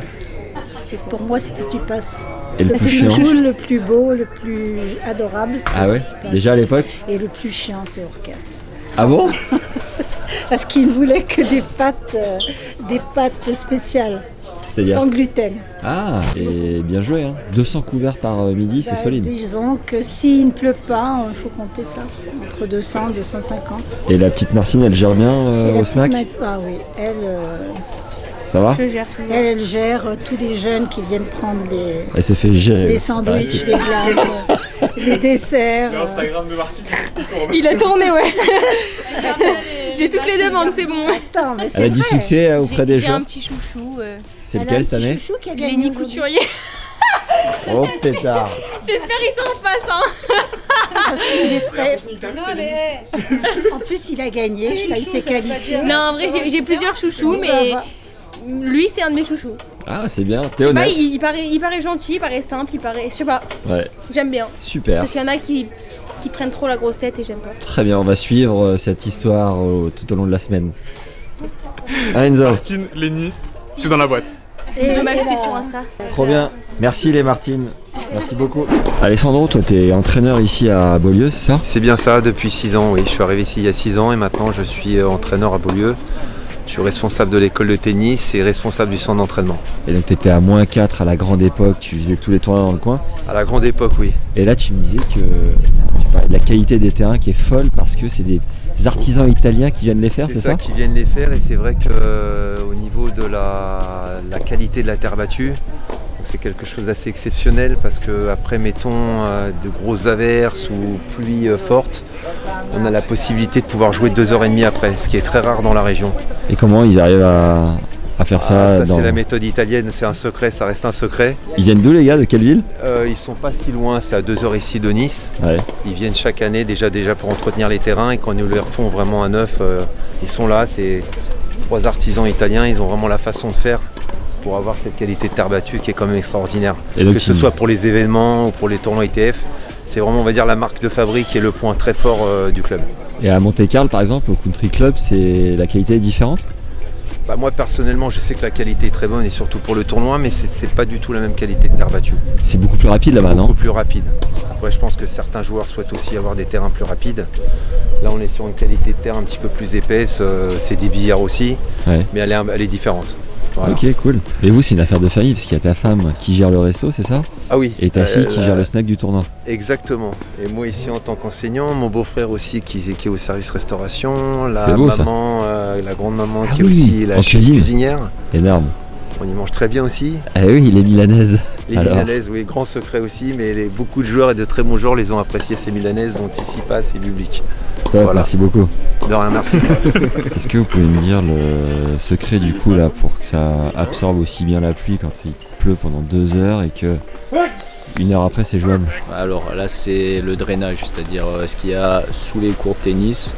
Speaker 13: Pour moi, c'était Tsitsipas.
Speaker 2: Et le plus chiant?
Speaker 13: Le plus beau, le plus adorable.
Speaker 2: Ah ouais? Déjà à l'époque?
Speaker 13: Et le plus chiant, c'est Hurkacz.
Speaker 2: Ah bon?
Speaker 13: Parce qu'il ne voulait que des pâtes spéciales. Sans gluten.
Speaker 2: Ah, et bien joué, hein. 200 couverts par midi, c'est solide.
Speaker 13: Disons que s'il ne pleut pas, il faut compter ça, entre 200 et 250.
Speaker 2: Et la petite Martine, elle gère bien au snack?
Speaker 13: Ah oui, elle...
Speaker 2: Ça va?
Speaker 13: Elle gère tous les jeunes qui viennent prendre
Speaker 2: elle se fait gérer.
Speaker 13: Les sandwichs, les glaces, les desserts.
Speaker 7: L'Instagram de Martine, il tourne.
Speaker 12: Il a tourné, ouais. J'ai toutes les demandes, c'est bon.
Speaker 13: Attends, mais
Speaker 2: elle a du succès auprès des gens.
Speaker 12: J'ai un petit chouchou.
Speaker 2: C'est lequel cette année?
Speaker 12: Lenny Couturier.
Speaker 2: Oh pétard.
Speaker 12: J'espère qu'il s'en passe, hein.
Speaker 13: Il est très... Non, mais... En plus, il a gagné, il s'est qualifié.
Speaker 12: Non, en vrai, j'ai plusieurs chouchous, mais... Lui, c'est un de mes chouchous.
Speaker 2: Ah, c'est bien. T'es honnête.
Speaker 12: Il paraît gentil, il paraît simple, il paraît... Je sais pas. Ouais. J'aime bien.
Speaker 2: Super.
Speaker 12: Parce qu'il y en a qui prennent trop la grosse tête et j'aime pas.
Speaker 2: Très bien, on va suivre cette histoire tout au long de la semaine. Enzo.
Speaker 7: Martine, Lenny, c'est dans la boîte.
Speaker 12: Et de m'ajouter sur Insta.
Speaker 2: Trop bien. Merci les Martines. Merci beaucoup. Alessandro, toi t'es entraîneur ici à Beaulieu, c'est ça?
Speaker 3: C'est bien ça, depuis 6 ans, oui. Je suis arrivé ici il y a 6 ans et maintenant je suis entraîneur à Beaulieu. Je suis responsable de l'école de tennis et responsable du centre d'entraînement.
Speaker 2: Et donc tu étais à -4 à la grande époque, tu faisais tous les tournois dans le coin?
Speaker 3: À la grande époque, oui.
Speaker 2: Et là tu me disais que tu parlais de la qualité des terrains qui est folle parce que c'est des artisans italiens qui viennent les faire, c'est ça?
Speaker 3: Qui viennent les faire, et c'est vrai qu'au niveau de la qualité de la terre battue, c'est quelque chose d'assez exceptionnel parce qu'après, mettons, de grosses averses ou pluies fortes, on a la possibilité de pouvoir jouer 2h30 après, ce qui est très rare dans la région.
Speaker 2: Et comment ils arrivent à faire ça?
Speaker 3: C'est la méthode italienne, c'est un secret, ça reste un secret.
Speaker 2: Ils viennent d'où les gars? De quelle ville?
Speaker 3: Ils sont pas si loin, c'est à 2h ici de Nice.
Speaker 2: Ouais.
Speaker 3: Ils viennent chaque année déjà pour entretenir les terrains, et quand nous les refont vraiment à neuf, ils sont là. C'est 3 artisans italiens, ils ont vraiment la façon de faire pour avoir cette qualité de terre battue qui est quand même extraordinaire. Et que ce soit pour les événements ou pour les tournois ITF, c'est vraiment, on va dire, la marque de fabrique et le point très fort du club.
Speaker 2: Et à Monte-Carlo par exemple, au Country Club, la qualité est différente?
Speaker 3: Bah, moi personnellement, je sais que la qualité est très bonne, et surtout pour le tournoi, mais c'est pas du tout la même qualité de terre battue.
Speaker 2: C'est beaucoup plus rapide là-bas, non?
Speaker 3: Beaucoup plus rapide. Après, je pense que certains joueurs souhaitent aussi avoir des terrains plus rapides. Là, on est sur une qualité de terre un petit peu plus épaisse, c'est des billards aussi,
Speaker 2: ouais.
Speaker 3: Mais elle est différente. Voilà.
Speaker 2: Ok, cool. Mais vous, c'est une affaire de famille, parce qu'il y a ta femme qui gère le resto, c'est ça?
Speaker 3: Ah oui.
Speaker 2: Et ta fille qui gère le snack du tournoi.
Speaker 3: Exactement. Et moi ici en tant qu'enseignant, mon beau-frère aussi qui est au service restauration, la
Speaker 2: beau,
Speaker 3: maman, la grande-maman qui est aussi la cuisinière.
Speaker 2: Énorme.
Speaker 3: On y mange très bien aussi.
Speaker 2: Ah oui, les milanaises.
Speaker 3: Les milanaises, oui, grand secret aussi, mais beaucoup de joueurs et de très bons joueurs les ont apprécié, ces milanaises, donc ici passe, c'est public.
Speaker 2: Top, voilà. Merci beaucoup.
Speaker 3: De rien, merci.
Speaker 2: Est-ce que vous pouvez me dire le secret du coup là pour que ça absorbe aussi bien la pluie quand il pleut pendant 2 heures et que 1 heure après c'est jouable?
Speaker 14: Alors là c'est le drainage, c'est-à-dire ce qu'il y a sous les courts de tennis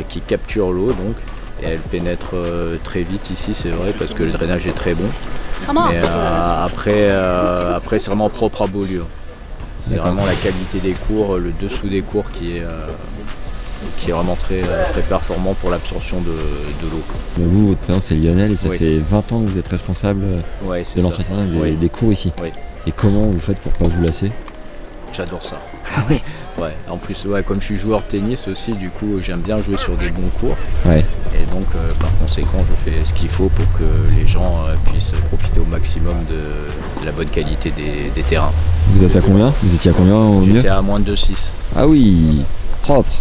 Speaker 14: qui capture l'eau donc. Et elle pénètre très vite ici, c'est vrai, parce que le drainage est très bon. Mais après c'est vraiment propre à Beaulieu. C'est vraiment la qualité des cours, le dessous des cours qui est vraiment très performant pour l'absorption de l'eau.
Speaker 2: Vous, votre prénom c'est Lionel, et ça fait 20 ans que vous êtes responsable de l'entretien des cours ici. Oui. Et comment vous faites pour pas vous lasser?
Speaker 14: J'adore ça. Ah oui. Ouais. En plus, comme je suis joueur de tennis aussi, du coup, j'aime bien jouer sur des bons cours.
Speaker 2: Ouais.
Speaker 14: Et donc, par conséquent, je fais ce qu'il faut pour que les gens puissent profiter au maximum de la bonne qualité des terrains.
Speaker 2: Vous êtes à combien? Vous étiez à combien au mieux?
Speaker 14: J'étais à moins de 2,6.
Speaker 2: Ah oui, propre.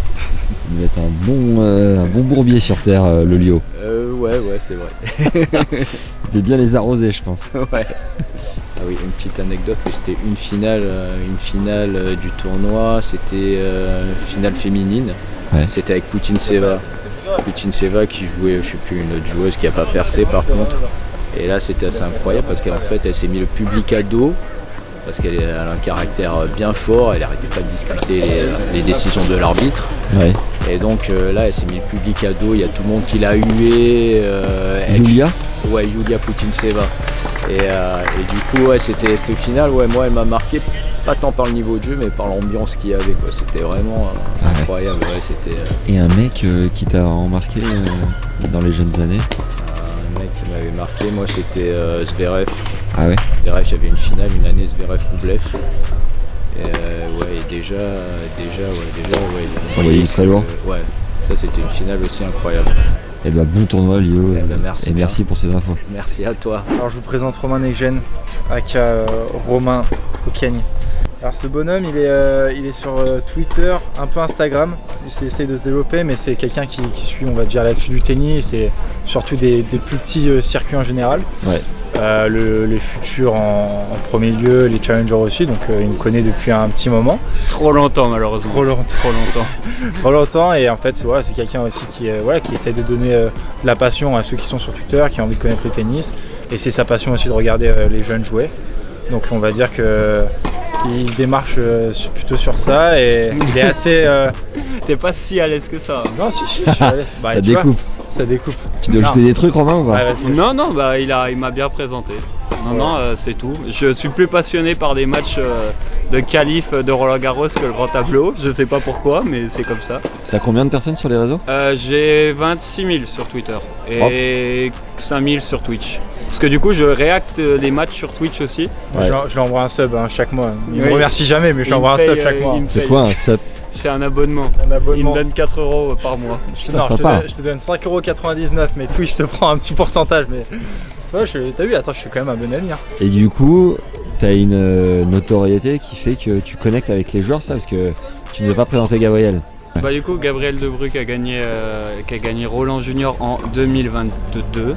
Speaker 2: Vous êtes un bon bourbier sur terre, le Lio.
Speaker 14: Ouais, c'est vrai.
Speaker 2: Vous devez bien les arroser, je pense.
Speaker 14: Ouais. Ah oui, une petite anecdote, c'était une finale du tournoi, c'était une finale féminine. Ouais. C'était avec Putintseva. Putintseva qui jouait, je sais plus, une autre joueuse qui n'a pas percé par contre. Et là c'était assez incroyable parce qu'en fait elle s'est mis le public à dos. Parce qu'elle a un caractère bien fort, elle n'arrêtait pas de discuter les décisions de l'arbitre. Ouais. Et donc là, elle s'est mis le public à dos, il y a tout le monde qui l'a hué.
Speaker 2: Yulia?
Speaker 14: Ouais, Yulia Putintseva. Et du coup, c'était final, moi elle m'a marqué, pas tant par le niveau de jeu, mais par l'ambiance qu'il y avait. C'était vraiment incroyable. Ouais,
Speaker 2: Et un mec qui t'a remarqué dans les jeunes années?
Speaker 14: Un mec qui m'avait marqué, moi c'était Zverev.
Speaker 2: Ah ouais?
Speaker 14: Zverev, j'avais une finale, une année Zverev-Rublev. Et déjà,
Speaker 2: ça envoyait du très loin.
Speaker 14: Ouais, ça c'était une finale aussi incroyable.
Speaker 2: Et bah bon tournoi Lio,
Speaker 14: merci,
Speaker 2: et merci pour ces infos.
Speaker 14: Merci à toi.
Speaker 15: Alors je vous présente Romain Neggen, aka Romain Okiani. Alors ce bonhomme il est sur Twitter, un peu Instagram, il essaie de se développer, mais c'est quelqu'un qui suit, on va dire, l'actu du tennis et surtout des plus petits circuits en général. Ouais. Les futurs en premier lieu, les challengers aussi, donc il me connaît depuis un petit moment.
Speaker 11: Trop longtemps malheureusement.
Speaker 15: Trop longtemps, et en fait c'est quelqu'un aussi qui essaie de donner de la passion à ceux qui sont sur Twitter, qui ont envie de connaître le tennis, et c'est sa passion aussi de regarder les jeunes jouer. Donc on va dire qu'il démarche plutôt sur ça, et il est assez...
Speaker 11: T'es pas si à l'aise que ça.
Speaker 15: Non, si, je suis à l'aise. Bah, ça découpe.
Speaker 2: Tu dois ajouter des trucs, Romain, ou pas?
Speaker 11: Non, bah, il m'a bien présenté. Non, c'est tout. Je suis plus passionné par des matchs de qualif de Roland Garros que le grand tableau. Je sais pas pourquoi, mais c'est comme ça.
Speaker 2: T'as combien de personnes sur les réseaux?
Speaker 11: J'ai 26 000 sur Twitter et 5 000 sur Twitch. Parce que du coup, je réacte les matchs sur Twitch aussi.
Speaker 15: Ouais. Je lui envoie un sub chaque mois. Il me remercie jamais, mais je lui envoie un sub chaque mois.
Speaker 2: C'est quoi un sub?
Speaker 11: C'est un abonnement. Il me donne 4 € par mois.
Speaker 15: Non, je te donne 5,99 €, mais Twitch te prend un petit pourcentage. Mais t'as vu, attends, je suis quand même un bon ami. Hein.
Speaker 2: Et du coup, t'as une notoriété qui fait que tu connectes avec les joueurs, ça, parce que tu ne veux pas présenter Gabriel.
Speaker 11: Bah du coup, Gabriel Debruck a gagné Roland Junior en 2022.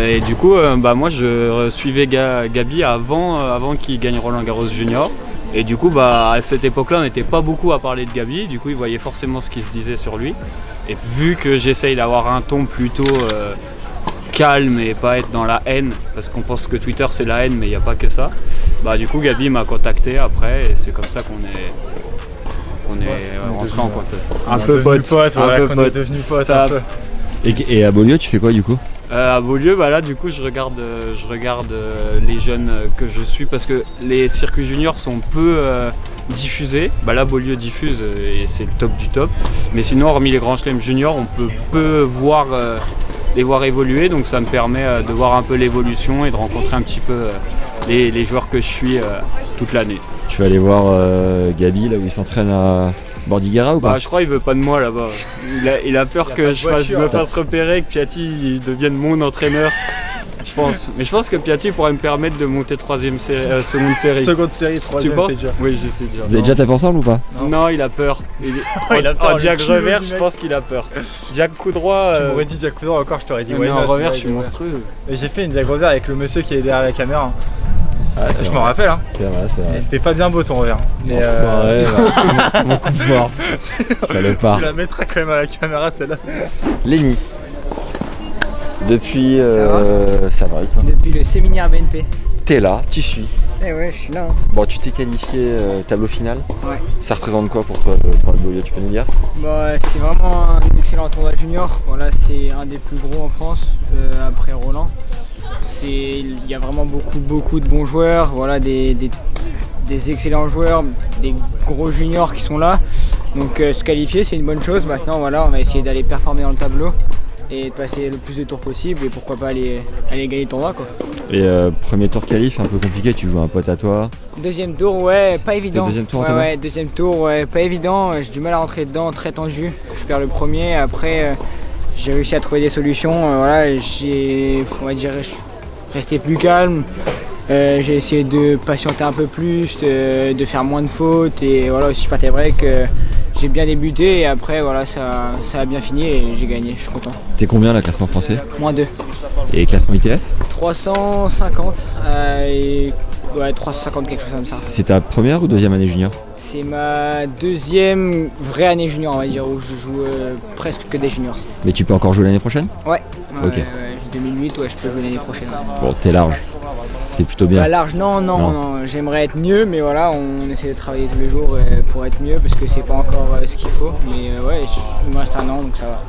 Speaker 11: Et du coup, moi je suivais Gabi avant qu'il gagne Roland Garros Junior. Et du coup, à cette époque-là, on n'était pas beaucoup à parler de Gabi. Du coup, il voyait forcément ce qui se disait sur lui. Et vu que j'essaye d'avoir un ton plutôt calme et pas être dans la haine, parce qu'on pense que Twitter c'est la haine, mais il n'y a pas que ça. Du coup, Gabi m'a contacté après, et c'est comme ça qu'on est rentré en contact.
Speaker 15: Un peu pote, voilà, qu'on est devenu pote.
Speaker 2: Et à Beaulieu, tu fais quoi du coup?
Speaker 11: À Beaulieu, là du coup je regarde les jeunes que je suis parce que les circuits juniors sont peu diffusés. Là Beaulieu diffuse et c'est le top du top. Mais sinon, hormis les grands chelems juniors, on peut peu les voir évoluer, donc ça me permet de voir un peu l'évolution et de rencontrer un petit peu les joueurs que je suis toute l'année.
Speaker 2: Tu vas aller voir Gabi là où il s'entraîne à Bordighera ou pas?
Speaker 11: Je crois qu'il veut pas de moi là-bas. Il a peur que je me fasse repérer, que Piatti devienne mon entraîneur. Je pense. Mais je pense que Piatti pourrait me permettre de monter seconde série.
Speaker 15: Seconde série, troisième,
Speaker 11: tu penses?
Speaker 15: déjà.
Speaker 11: Oui, je sais déjà.
Speaker 2: Vous avez déjà tapé ensemble ou pas?
Speaker 11: Non, il a peur. Jack revers, je pense qu'il a peur. Jack coup droit.
Speaker 15: Tu m'aurais dit Jack coup droit encore, je t'aurais dit
Speaker 11: mais en revers, je suis monstrueux.
Speaker 15: J'ai fait une Jack revers avec le monsieur qui est derrière la caméra.
Speaker 2: Ah,
Speaker 15: je m'en rappelle, hein.
Speaker 2: C'est vrai.
Speaker 15: C'était pas bien beau ton revers. Mais
Speaker 2: c'est mon coup de fort. Ça le part.
Speaker 15: Tu la mettras quand même à la caméra celle-là.
Speaker 2: Lenny. Depuis. Ça va et toi?
Speaker 16: Depuis le séminaire BNP.
Speaker 2: T'es là, tu suis.
Speaker 16: Eh ouais, je suis là.
Speaker 2: Bon, tu t'es qualifié tableau final.
Speaker 16: Ouais.
Speaker 2: Ça représente quoi pour toi le tournoi de Beaulieu, tu peux nous dire?
Speaker 16: C'est vraiment un excellent tournoi junior. Voilà, c'est un des plus gros en France après Roland. Il y a vraiment beaucoup de bons joueurs, voilà, des excellents joueurs, des gros juniors qui sont là. Donc se qualifier, c'est une bonne chose. Maintenant, voilà, on va essayer d'aller performer dans le tableau et de passer le plus de tours possible et pourquoi pas aller gagner le tournoi, quoi.
Speaker 2: Et premier tour qualif, un peu compliqué, tu joues un pote à toi.
Speaker 16: Deuxième tour, ouais, pas évident.
Speaker 2: Deuxième tour,
Speaker 16: deuxième tour, ouais, pas évident. J'ai du mal à rentrer dedans, très tendu. Je perds le premier, après j'ai réussi à trouver des solutions. Voilà, on va dire, je suis resté plus calme. J'ai essayé de patienter un peu plus, de faire moins de fautes et voilà, aussi pas vrai que j'ai bien débuté et après voilà, ça a bien fini et j'ai gagné, je suis content.
Speaker 2: T'es combien là, classement français?
Speaker 16: -2.
Speaker 2: Et classement ITF?
Speaker 16: 350 ouais, 350, quelque chose comme ça.
Speaker 2: C'est ta première ou deuxième année junior?
Speaker 16: C'est ma deuxième vraie année junior, on va dire, où je joue presque que des juniors.
Speaker 2: Mais tu peux encore jouer l'année prochaine?
Speaker 16: Ouais.
Speaker 2: Ok.
Speaker 16: 2008, ouais, je peux jouer l'année prochaine.
Speaker 2: Bon, t'es large. T'es plutôt bien.
Speaker 16: Large, non. J'aimerais être mieux, mais voilà, on essaie de travailler tous les jours pour être mieux parce que c'est pas encore ce qu'il faut. Mais ouais, il me reste un an, donc ça va.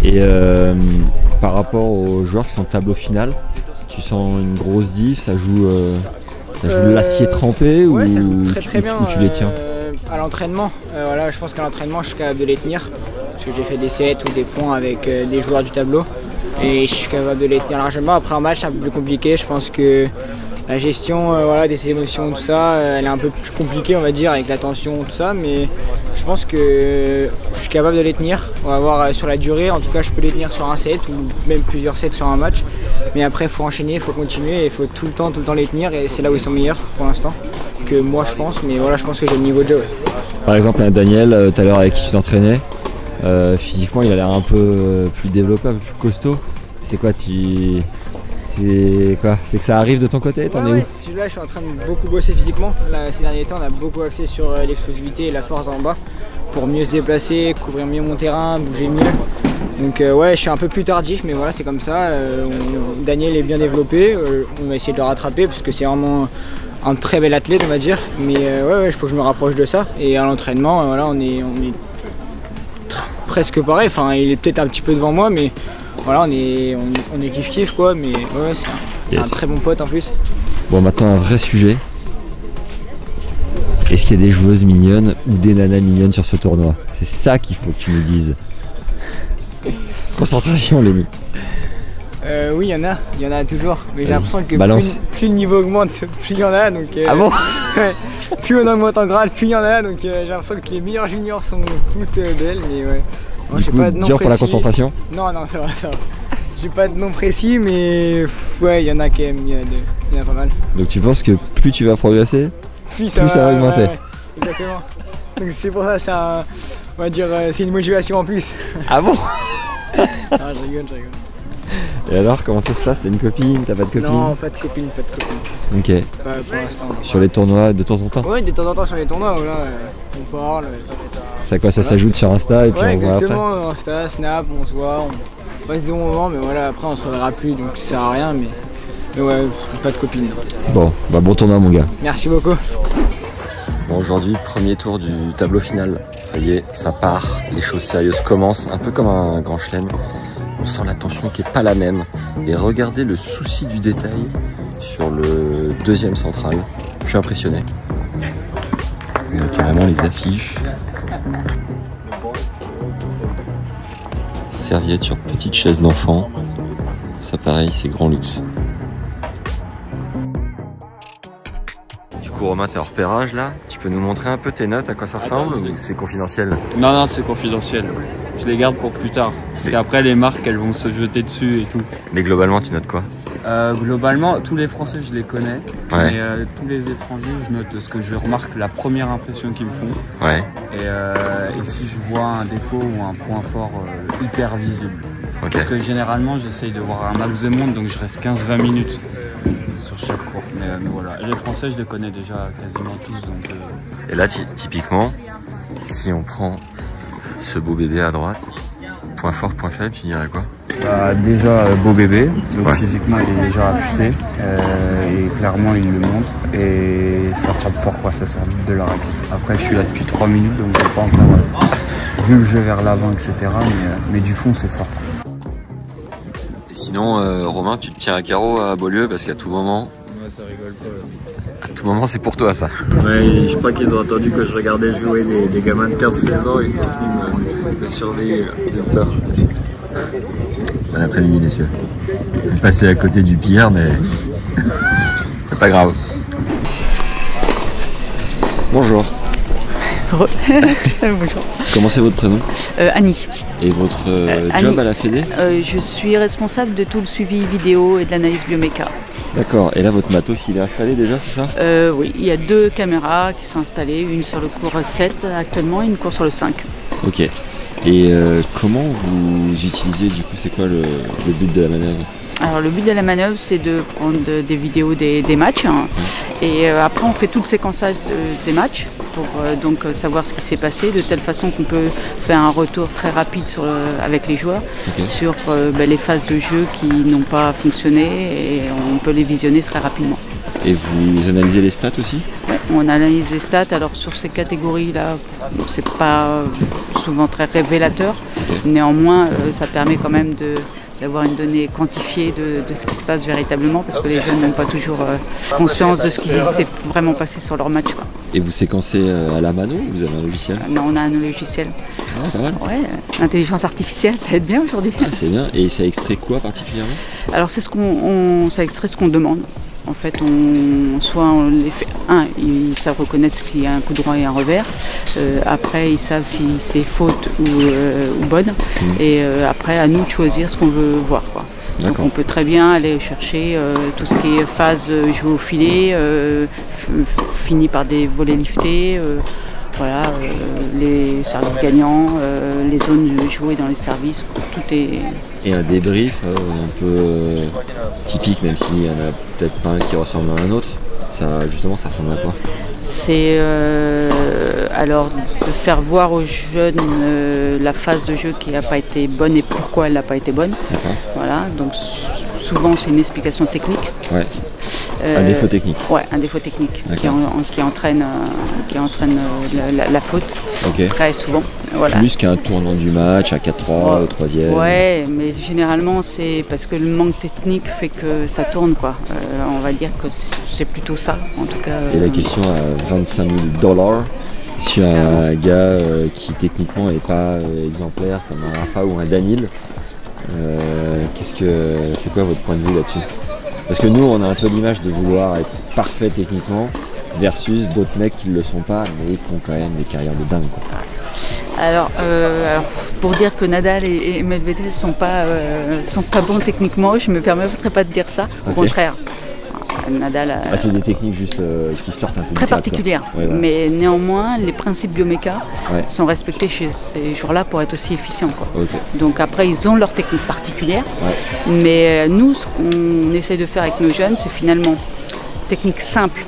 Speaker 2: Et par rapport aux joueurs qui sont au tableau final, tu sens une grosse diff, ça joue l'acier trempé
Speaker 16: ouais,
Speaker 2: ou
Speaker 16: ça joue très bien,
Speaker 2: tu les tiens
Speaker 16: à l'entraînement. Voilà, je pense qu'à l'entraînement, je suis capable de les tenir parce que j'ai fait des sets ou des points avec des joueurs du tableau et je suis capable de les tenir largement. Après un match, c'est un peu plus compliqué. Je pense que la gestion voilà, des émotions, tout ça, elle est un peu plus compliquée, on va dire, avec la tension, tout ça, mais je pense que je suis capable de les tenir. On va voir sur la durée, en tout cas, je peux les tenir sur un set ou même plusieurs sets sur un match. Mais après, il faut enchaîner, il faut continuer, il faut tout le temps les tenir et c'est là où ils sont meilleurs pour l'instant que moi, je pense. Mais voilà, je pense que j'ai le niveau de jeu. Ouais.
Speaker 2: Par exemple, Daniel, tout à l'heure avec qui tu t'entraînais, physiquement, il a l'air un peu plus développé, un peu plus costaud. C'est quoi C'est quoi? C'est que ça arrive de ton côté? T'en es où?
Speaker 16: Là, je suis en train de beaucoup bosser physiquement. Là, ces derniers temps, on a beaucoup axé sur l'explosivité et la force en bas pour mieux se déplacer, couvrir mieux mon terrain, bouger mieux. Donc ouais, je suis un peu plus tardif, mais voilà, c'est comme ça. Daniel est bien développé. On va essayer de le rattraper parce que c'est vraiment un très bel athlète, on va dire. Mais ouais, il faut que je me rapproche de ça. Et à l'entraînement, voilà, on est presque pareil. Enfin, il est peut-être un petit peu devant moi, mais voilà, on est kiff quoi, mais ouais, c'est un très bon pote en plus.
Speaker 2: Bon, maintenant un vrai sujet. Est-ce qu'il y a des joueuses mignonnes ou des nanas mignonnes sur ce tournoi? C'est ça qu'il faut que tu nous dises. Concentration, Lenny.
Speaker 16: Oui, il y en a toujours. Mais j'ai l'impression que plus le niveau augmente, plus il y en a. Donc,
Speaker 2: ah bon?
Speaker 16: Ouais, plus on augmente en grade, plus il y en a. Donc j'ai l'impression que les meilleurs juniors sont toutes belles. Mais ouais. Moi, j'ai pas de nom
Speaker 2: dur
Speaker 16: précis.
Speaker 2: pour la concentration?
Speaker 16: Non, ça va. J'ai pas de nom précis, mais ouais, il y en a quand même. Il y en a pas mal.
Speaker 2: Donc tu penses que plus tu vas progresser, plus ça va augmenter?
Speaker 16: Ouais, exactement. Donc c'est pour ça, on va dire, c'est une motivation en plus.
Speaker 2: Ah bon?
Speaker 16: Ah, je rigole.
Speaker 2: Et alors, comment ça se passe? T'as une copine? T'as pas de copine?
Speaker 16: Non, pas de copine.
Speaker 2: Ok.
Speaker 16: Pas pour l'instant.
Speaker 2: Sur les tournois, de temps en temps?
Speaker 16: Ouais, de temps en temps sur les tournois, voilà, on parle.
Speaker 2: C'est à quoi ça s'ajoute sur Insta et puis on voit après?
Speaker 16: Exactement, Insta, Snap, on se voit, on passe des bons moments, mais voilà, après on se reverra plus, donc ça sert à rien, mais ouais, pas de copine.
Speaker 2: Bon, bah bon tournoi mon gars.
Speaker 16: Merci beaucoup.
Speaker 2: Bon, aujourd'hui, premier tour du tableau final. Ça y est, ça part, les choses sérieuses commencent, un peu comme un grand chelem. On sent la tension qui est pas la même. Et regardez le souci du détail sur le deuxième central. Je suis impressionné. Il y a carrément les affiches. Serviette sur petite chaise d'enfant. Ça pareil, c'est grand luxe. Du coup Romain, t'es en repérage là. Tu peux nous montrer un peu tes notes, à quoi ça ressemble, ou c'est confidentiel?
Speaker 11: Non, c'est confidentiel. Je les garde pour plus tard. Parce qu'après les marques elles vont se jeter dessus et tout.
Speaker 2: Mais globalement tu notes quoi?
Speaker 11: Globalement, tous les Français je les connais,
Speaker 2: ouais.
Speaker 11: Mais tous les étrangers je note ce que je remarque, la première impression qu'ils me font.
Speaker 2: Ouais.
Speaker 11: Et si je vois un défaut ou un point fort hyper visible. Okay. Parce que généralement j'essaye de voir un max de monde, donc je reste 15-20 minutes sur chaque cours. Mais voilà, et les Français je les connais déjà quasiment tous. Donc,
Speaker 2: Et là typiquement, si on prend ce beau bébé à droite, point fort, point faible, tu dirais quoi?
Speaker 11: Déjà beau bébé, donc ouais. Physiquement il est déjà affûté et clairement il le montre et ça frappe fort quoi, ça sort vite de la raquette. Après je suis là depuis 3 minutes donc j'ai pas encore vu le jeu vers l'avant etc. Mais du fond c'est fort.
Speaker 2: Et sinon Romain, tu te tiens à carreau à Beaulieu parce qu'à tout moment...
Speaker 11: Ouais, ça rigole pas là.
Speaker 2: À tout moment c'est pour toi ça.
Speaker 14: Ouais, je crois qu'ils ont entendu que je regardais jouer des gamins de 15-16 ans, ils sont venus me surveiller de peur.
Speaker 2: Bon après-midi messieurs. Je vais passer à côté du pire mais c'est pas grave. Bonjour.
Speaker 17: Bonjour.
Speaker 2: Comment c'est votre prénom?
Speaker 17: Annie.
Speaker 2: Et votre
Speaker 17: Annie.
Speaker 2: job à la Fédé?
Speaker 17: Je suis responsable de tout le suivi vidéo et de l'analyse bioméca.
Speaker 2: D'accord, et là votre matos il est installé déjà, c'est ça?
Speaker 17: Oui, il y a 2 caméras qui sont installées, une sur le cours 7 actuellement et une cours sur le 5.
Speaker 2: Ok. Et comment vous utilisez, du coup, c'est quoi le but de la manœuvre?
Speaker 17: Alors le but de la manœuvre c'est de prendre des vidéos des matchs hein, et après on fait tout le séquençage des matchs pour donc savoir ce qui s'est passé de telle façon qu'on peut faire un retour très rapide avec les joueurs sur les phases de jeu qui n'ont pas fonctionné et on peut les visionner très rapidement.
Speaker 2: Et vous analysez les stats aussi?
Speaker 17: Ouais, on analyse les stats, alors sur ces catégories-là, c'est pas souvent très révélateur, néanmoins ça permet quand même d'avoir une donnée quantifiée de ce qui se passe véritablement, parce que les jeunes n'ont pas toujours conscience de ce qui s'est vraiment passé sur leur match. Quoi.
Speaker 2: Et vous séquencez à la mano ou vous avez un logiciel?
Speaker 17: Non, on a un logiciel.
Speaker 2: Ah, pas mal.
Speaker 17: Ouais, l'intelligence artificielle, ça aide bien aujourd'hui.
Speaker 2: Ah, c'est bien, et ça extrait quoi particulièrement? Alors
Speaker 17: c'est ça extrait ce qu'on demande. En fait, soit on les fait. Ils savent reconnaître s'il y a un coup droit et un revers. Après, ils savent si c'est faute ou bonne. Et après, à nous de choisir ce qu'on veut voir. Quoi. Donc, on peut très bien aller chercher tout ce qui est phase jouée au filet, fini par des volets liftés. Voilà, les services gagnants, les zones jouées dans les services, tout est...
Speaker 2: Et un débrief un peu typique, même s'il y en a peut-être pas un qui ressemble à un autre, ça, justement ça ressemble à quoi?
Speaker 17: C'est alors de faire voir aux jeunes la phase de jeu qui n'a pas été bonne et pourquoi elle n'a pas été bonne. Voilà, donc souvent c'est une explication technique.
Speaker 2: Ouais. Un défaut technique.
Speaker 17: Ouais, un défaut technique qui entraîne la faute très souvent. Voilà.
Speaker 2: Plus qu'un tournant du match à 4-3 au 3e.
Speaker 17: Ouais, mais généralement c'est parce que le manque technique fait que ça tourne quoi. On va dire que c'est plutôt ça en tout cas.
Speaker 2: Et la question à $25 000 sur un gars qui techniquement n'est pas exemplaire comme un Rafa ou un Danil. c'est quoi votre point de vue là-dessus? Parce que nous, on a un peu l'image de vouloir être parfait techniquement versus d'autres mecs qui ne le sont pas, mais qui ont quand même des carrières de dingue, quoi.
Speaker 17: Alors, pour dire que Nadal et Medvedev sont pas bons techniquement, je me permettrai pas de dire ça. Au contraire. Nadal.
Speaker 2: C'est des techniques juste qui sortent un peu
Speaker 17: très
Speaker 2: du cadre,
Speaker 17: particulières,
Speaker 2: ouais, voilà.
Speaker 17: Mais néanmoins les principes bioméca sont respectés chez ces joueurs-là pour être aussi efficients, quoi.
Speaker 2: Okay.
Speaker 17: Donc après ils ont leur technique particulière, mais nous ce qu'on essaie de faire avec nos jeunes, c'est finalement technique simple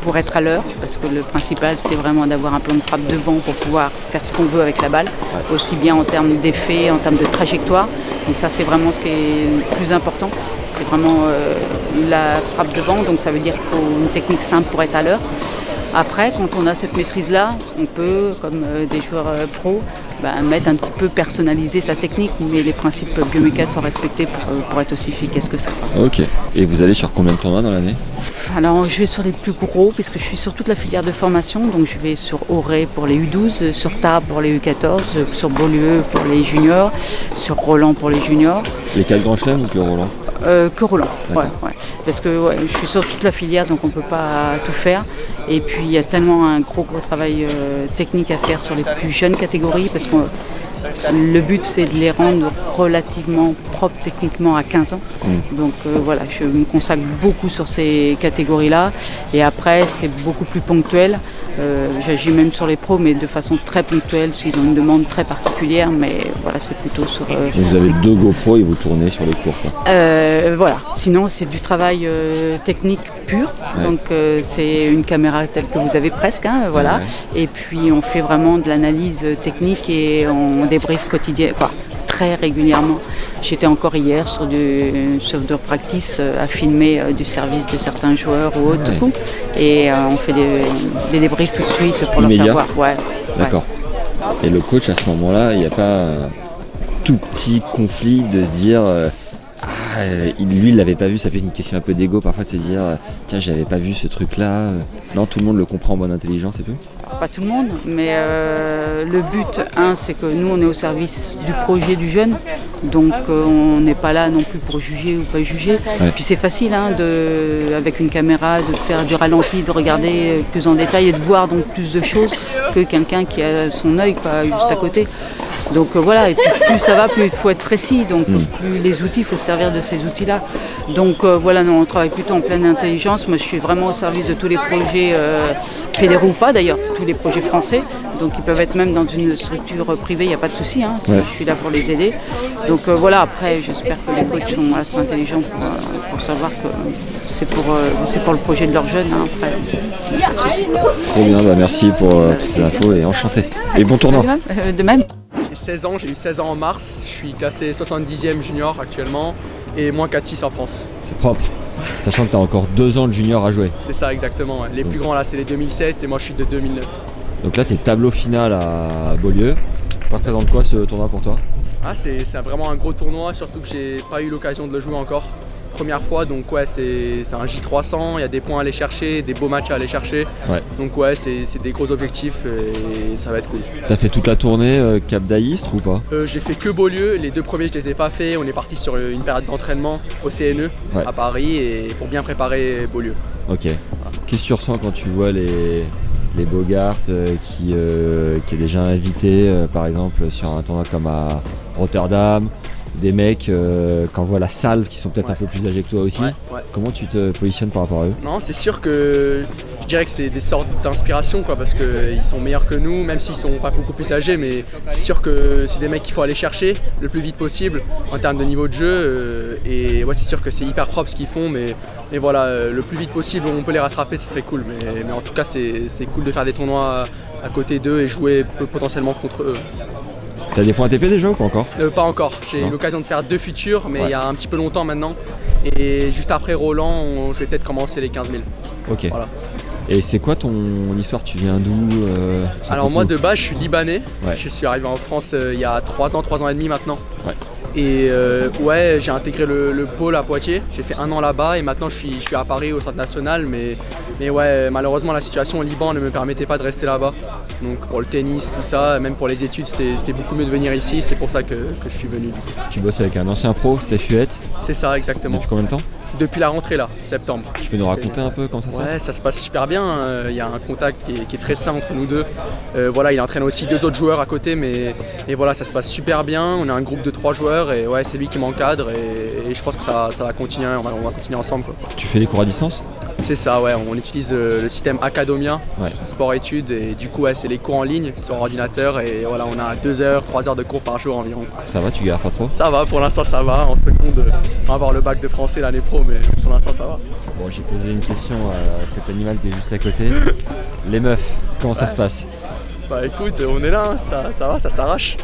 Speaker 17: pour être à l'heure, parce que le principal c'est vraiment d'avoir un plan de frappe devant pour pouvoir faire ce qu'on veut avec la balle, aussi bien en termes d'effet, en termes de trajectoire. Donc ça c'est vraiment ce qui est le plus important. C'est vraiment la frappe devant, donc ça veut dire qu'il faut une technique simple pour être à l'heure. Après, quand on a cette maîtrise-là, on peut, comme des joueurs pros, mettre un petit peu personnaliser sa technique, mais les principes bioméca sont respectés pour être aussi efficace que ça.
Speaker 2: Ok. Et vous allez sur combien de tournois dans l'année?
Speaker 17: Alors je vais sur les plus gros, puisque je suis sur toute la filière de formation, donc je vais sur Auray pour les U12, sur Tarbes pour les U14, sur Beaulieu pour les juniors, sur Roland pour les juniors.
Speaker 2: Les 4 grands chelems ou que Roland?
Speaker 17: Que Roland, ouais. Parce que je suis sur toute la filière, donc on ne peut pas tout faire. Et puis il y a tellement un gros travail technique à faire sur les plus jeunes catégories, parce que le but c'est de les rendre relativement propres techniquement à 15 ans. Donc voilà, je me consacre beaucoup sur ces catégories-là. Et après c'est beaucoup plus ponctuel. J'agis même sur les pros, mais de façon très ponctuelle, s'ils ont une demande très particulière, mais voilà, c'est plutôt sur...
Speaker 2: Vous avez 2 GoPro et vous tournez sur les cours, quoi.
Speaker 17: Voilà, sinon c'est du travail technique pur, donc c'est une caméra telle que vous avez presque, hein, voilà. Et puis on fait vraiment de l'analyse technique et on débrief quotidien, quoi, très régulièrement. J'étais encore hier sur de practice à filmer du service de certains joueurs ou autres, et on fait des débriefs tout de suite pour leur faire voir.
Speaker 2: D'accord. Et le coach à ce moment-là, il n'y a pas un tout petit conflit de se dire lui il l'avait pas vu, ça peut être une question un peu d'ego parfois de se dire tiens j'avais pas vu ce truc là. Non, tout le monde le comprend en bonne intelligence et tout?
Speaker 17: Alors, pas tout le monde, mais le but c'est que nous on est au service du projet du jeune, donc on n'est pas là non plus pour juger ou pas juger. Puis c'est facile avec une caméra de faire du ralenti, de regarder plus en détail et de voir donc plus de choses que quelqu'un qui a son œil juste à côté. Donc voilà, et puis plus ça va, plus il faut être précis, donc plus les outils, il faut se servir de ces outils-là. Donc voilà, non, on travaille plutôt en pleine intelligence. Moi je suis vraiment au service de tous les projets fédéraux ou pas d'ailleurs, tous les projets français. Donc ils peuvent être même dans une structure privée, il n'y a pas de souci, hein, je suis là pour les aider. Donc voilà, après j'espère que les coachs sont assez intelligents pour savoir que c'est pour le projet de leurs jeunes. Hein, après.
Speaker 2: Trop bien, merci pour toutes ces infos et enchanté. Et bon tournoi.
Speaker 17: De même.
Speaker 18: J'ai 16 ans, j'ai eu 16 ans en mars, je suis classé 70e junior actuellement et moins 4-6 en France.
Speaker 2: C'est propre, sachant que tu as encore 2 ans de junior à jouer.
Speaker 18: C'est ça exactement, les plus grands là c'est les 2007 et moi je suis de 2009.
Speaker 2: Donc là tu es tableau final à Beaulieu, ça représente quoi ce tournoi pour toi?
Speaker 18: C'est vraiment un gros tournoi, surtout que j'ai pas eu l'occasion de le jouer encore. Première fois, donc c'est un J300, il y a des points à aller chercher, des beaux matchs à aller chercher. Donc c'est des gros objectifs et ça va être cool.
Speaker 2: T'as fait toute la tournée Cap d'Aïstre ou pas?
Speaker 18: J'ai fait que Beaulieu, les 2 premiers je les ai pas fait, on est parti sur une période d'entraînement au CNE à Paris et pour bien préparer Beaulieu.
Speaker 2: Ok. Qu'est-ce que tu ressens quand tu vois les Bogart qui est déjà invité par exemple sur un tournoi comme à Rotterdam? Des mecs quand on voit la salle qui sont peut-être un peu plus âgés que toi aussi, comment tu te positionnes par rapport à eux?
Speaker 18: Non, c'est sûr que je dirais que c'est des sortes d'inspiration parce qu'ils sont meilleurs que nous, même s'ils sont pas beaucoup plus âgés, mais c'est sûr que c'est des mecs qu'il faut aller chercher le plus vite possible en termes de niveau de jeu et c'est sûr que c'est hyper propre ce qu'ils font, mais voilà, le plus vite possible on peut les rattraper, ce serait cool, mais en tout cas c'est cool de faire des tournois à côté d'eux et jouer potentiellement contre eux.
Speaker 2: T'as des points ATP déjà ou pas encore?
Speaker 18: Pas encore, j'ai eu l'occasion de faire 2 futurs, mais il y a un petit peu longtemps maintenant. Et juste après Roland, je vais peut-être commencer les 15 000.
Speaker 2: Ok.
Speaker 18: Voilà.
Speaker 2: Et c'est quoi ton histoire? Tu viens d'où?
Speaker 18: Alors moi de base je suis libanais, je suis arrivé en France il y a 3 ans et demi maintenant. Et ouais, j'ai intégré le pôle à Poitiers, j'ai fait 1 an là-bas et maintenant je suis à Paris au centre national, mais ouais, malheureusement la situation au Liban ne me permettait pas de rester là-bas. Donc pour le tennis, tout ça, même pour les études, c'était beaucoup mieux de venir ici, c'est pour ça que je suis venu.
Speaker 2: Tu bosses avec un ancien pro, Steph Huet.
Speaker 18: C'est ça, exactement.
Speaker 2: Depuis combien de temps?
Speaker 18: Depuis la rentrée là, septembre.
Speaker 2: Tu peux nous raconter un peu comment ça se passe?
Speaker 18: Ouais, ça se passe super bien, il y a un contact qui est très sain entre nous deux. Voilà, il entraîne aussi 2 autres joueurs à côté, mais voilà, ça se passe super bien. On est un groupe de 3 joueurs et ouais, c'est lui qui m'encadre et je pense que ça va continuer, on va continuer ensemble, quoi.
Speaker 2: Tu fais les cours à distance?
Speaker 18: C'est ça, ouais, on utilise le système Academia,
Speaker 2: ouais.
Speaker 18: Sport-études, et du coup ouais, c'est les cours en ligne sur ordinateur et voilà, on a 2 heures, 3 heures de cours par jour environ.
Speaker 2: Ça va, tu galères pas trop?
Speaker 18: Ça va, pour l'instant ça va, en seconde on va avoir le bac de français l'année pro, mais pour l'instant ça va.
Speaker 2: Bon, j'ai posé une question à cet animal qui est juste à côté. Les meufs, comment ça se passe?
Speaker 18: Bah écoute, on est là, hein, ça va, ça s'arrache.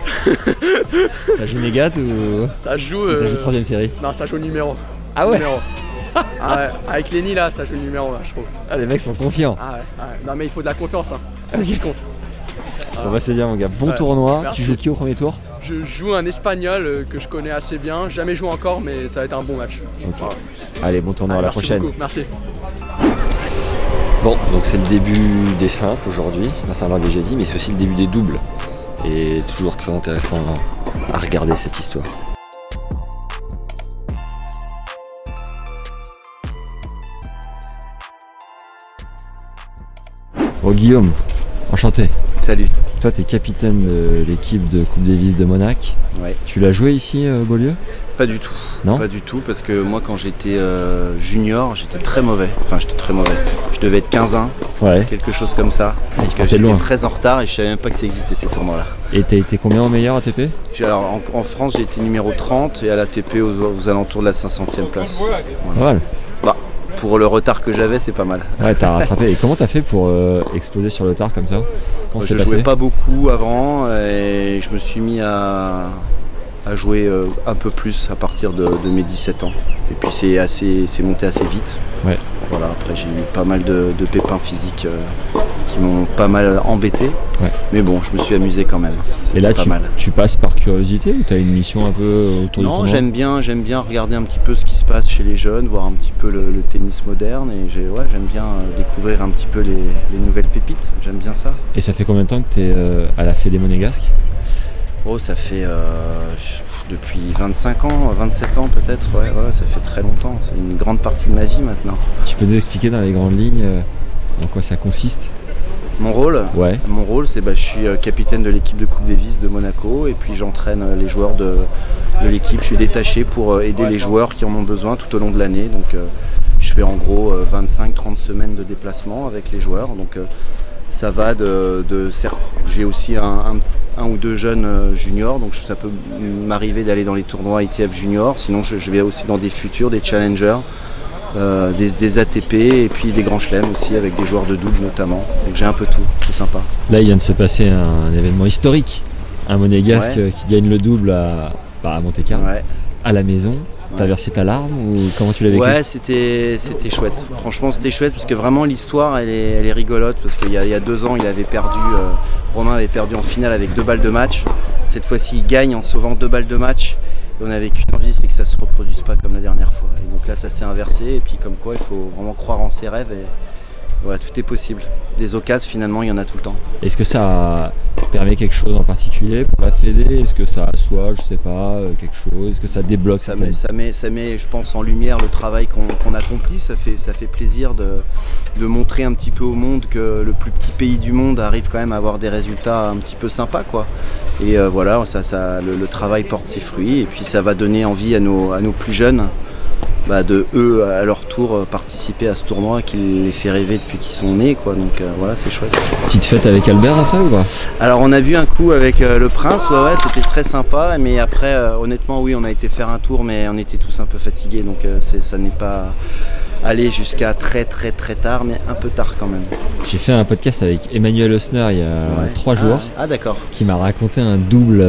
Speaker 2: Ça joue Négat ou
Speaker 18: ça joue
Speaker 2: 3ème série?
Speaker 18: Non, ça joue numéro.
Speaker 2: Ah ouais,
Speaker 18: numéro. Ah ouais, avec Lenny là, ça joue numéro là, je trouve.
Speaker 2: Ah, les mecs sont confiants.
Speaker 18: Ah ouais. Non mais il faut de la confiance, hein. C'est ce qui compte.
Speaker 2: Bon bah c'est bien mon gars, bon tournoi.
Speaker 18: Merci.
Speaker 2: Tu joues qui au premier tour?
Speaker 18: Je joue un Espagnol que je connais assez bien, jamais joué encore, mais ça va être un bon match.
Speaker 2: Okay. Voilà. Allez, bon tournoi, à la prochaine.
Speaker 18: Beaucoup. Merci.
Speaker 2: Bon, donc c'est le début des simples aujourd'hui, ça on l'a déjà dit, mais c'est aussi le début des doubles. Et toujours très intéressant à regarder cette histoire. Oh Guillaume, enchanté.
Speaker 6: Salut.
Speaker 2: Toi tu es capitaine de l'équipe de Coupe Davis de Monaco.
Speaker 6: Ouais.
Speaker 2: Tu l'as joué ici Beaulieu?
Speaker 6: Pas du tout.
Speaker 2: Non?
Speaker 6: Pas du tout, parce que moi quand j'étais junior, j'étais très mauvais. Enfin j'étais très mauvais. Je devais être 15-1, ouais. Quelque chose comme ça. J'étais très en retard et je savais même pas que ça existait ces tournois-là.
Speaker 2: Et t'as été combien au meilleur ATP?
Speaker 6: Alors en France j'ai été numéro 30 et à l'ATP aux alentours de la 500e place.
Speaker 2: Voilà.
Speaker 6: Bah, pour le retard que j'avais, c'est pas mal.
Speaker 2: Ouais, t'as rattrapé. Et comment t'as fait pour exploser sur le tard comme ça?
Speaker 6: Je jouais pas beaucoup avant et je me suis mis à jouer un peu plus à partir de mes 17 ans. Et puis c'est monté assez vite.
Speaker 2: Ouais.
Speaker 6: Voilà, après j'ai eu pas mal de pépins physiques qui m'ont pas mal embêté. Ouais. Mais bon, je me suis amusé quand même.
Speaker 2: Et là tu passes par curiosité ou tu as une mission un peu autour du tournoi?
Speaker 6: Non, j'aime bien regarder un petit peu ce qui se passe chez les jeunes, voir un petit peu le tennis moderne et j'aime bien découvrir un petit peu les nouvelles pépites, j'aime bien ça.
Speaker 2: Et ça fait combien de temps que tu es à la Fédé monégasque?
Speaker 6: Oh, ça fait depuis 25 ans, 27 ans peut-être, ouais, ça fait très longtemps, c'est une grande partie de ma vie maintenant.
Speaker 2: Tu peux nous expliquer dans les grandes lignes en quoi ça consiste?
Speaker 6: Mon rôle?
Speaker 2: Ouais.
Speaker 6: Mon rôle, c'est je suis capitaine de l'équipe de Coupe Davis de Monaco et puis j'entraîne les joueurs de l'équipe. Je suis détaché pour aider les joueurs qui en ont besoin tout au long de l'année. Donc je fais en gros 25-30 semaines de déplacement avec les joueurs. Donc ça va j'ai aussi un ou deux jeunes juniors, donc ça peut m'arriver d'aller dans les tournois ITF juniors. Sinon je vais aussi dans des futurs, des challengers. Des ATP et puis des grands chelems aussi avec des joueurs de double notamment. Donc j'ai un peu tout, c'est sympa.
Speaker 2: Là il vient de se passer un événement historique. Un monégasque qui gagne le double à Monte-Carlo, à la maison. T'as versé ta larme ou comment tu l'as vécu?
Speaker 6: Ouais, c'était chouette. Franchement c'était chouette parce que vraiment l'histoire elle est rigolote parce qu'il y a 2 ans il avait perdu, Romain avait perdu en finale avec 2 balles de match. Cette fois-ci il gagne en sauvant 2 balles de match. On avait qu'une envie, c'est que ça se reproduise pas comme la dernière fois. Et donc là, ça s'est inversé. Et puis comme quoi, il faut vraiment croire en ses rêves. Et voilà, tout est possible. Des occasions, finalement, il y en a tout le temps.
Speaker 2: Est-ce que ça permet quelque chose en particulier pour la Fédé? Est-ce que ça assoit, je sais pas, quelque chose? Est-ce que ça débloque?
Speaker 6: Ça met, je pense, en lumière le travail qu'on accomplit. Ça fait plaisir de montrer un petit peu au monde que le plus petit pays du monde arrive quand même à avoir des résultats un petit peu sympas, quoi. Et voilà, le travail porte ses fruits et puis ça va donner envie à nos plus jeunes de eux à leur tour participer à ce tournoi qui les fait rêver depuis qu'ils sont nés, quoi. Donc voilà, c'est chouette.
Speaker 2: Petite fête avec Albert après ou pas?
Speaker 6: Alors on a bu un coup avec le prince, ouais, c'était très sympa, mais après honnêtement oui, on a été faire un tour mais on était tous un peu fatigués, donc ça n'est pas allé jusqu'à très tard, mais un peu tard quand même.
Speaker 2: J'ai fait un podcast avec Emmanuel Osner il y a 3 jours.
Speaker 6: Ah d'accord.
Speaker 2: Qui m'a raconté un double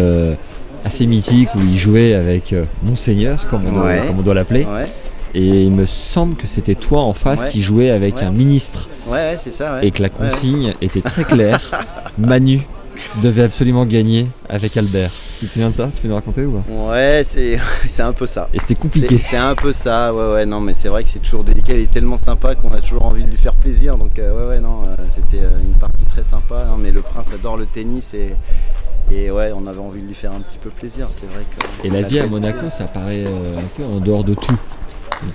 Speaker 2: assez mythique où il jouait avec Monseigneur, comme on doit l'appeler. Ouais. Et il me semble que c'était toi en face qui jouait avec un ministre.
Speaker 6: Ouais, c'est ça. Ouais.
Speaker 2: Et que la consigne était très claire. Manu devait absolument gagner avec Albert. Tu te souviens de ça? Tu peux nous raconter ou pas?
Speaker 6: Ouais, c'est un peu ça.
Speaker 2: Et c'était compliqué.
Speaker 6: C'est un peu ça, ouais, non, mais c'est vrai que c'est toujours délicat. Il est tellement sympa qu'on a toujours envie de lui faire plaisir. Donc, c'était une partie très sympa. Non, mais le prince adore le tennis et ouais, on avait envie de lui faire un petit peu plaisir. C'est vrai que.
Speaker 2: Et la vie à Monaco, ça paraît un peu en dehors de tout.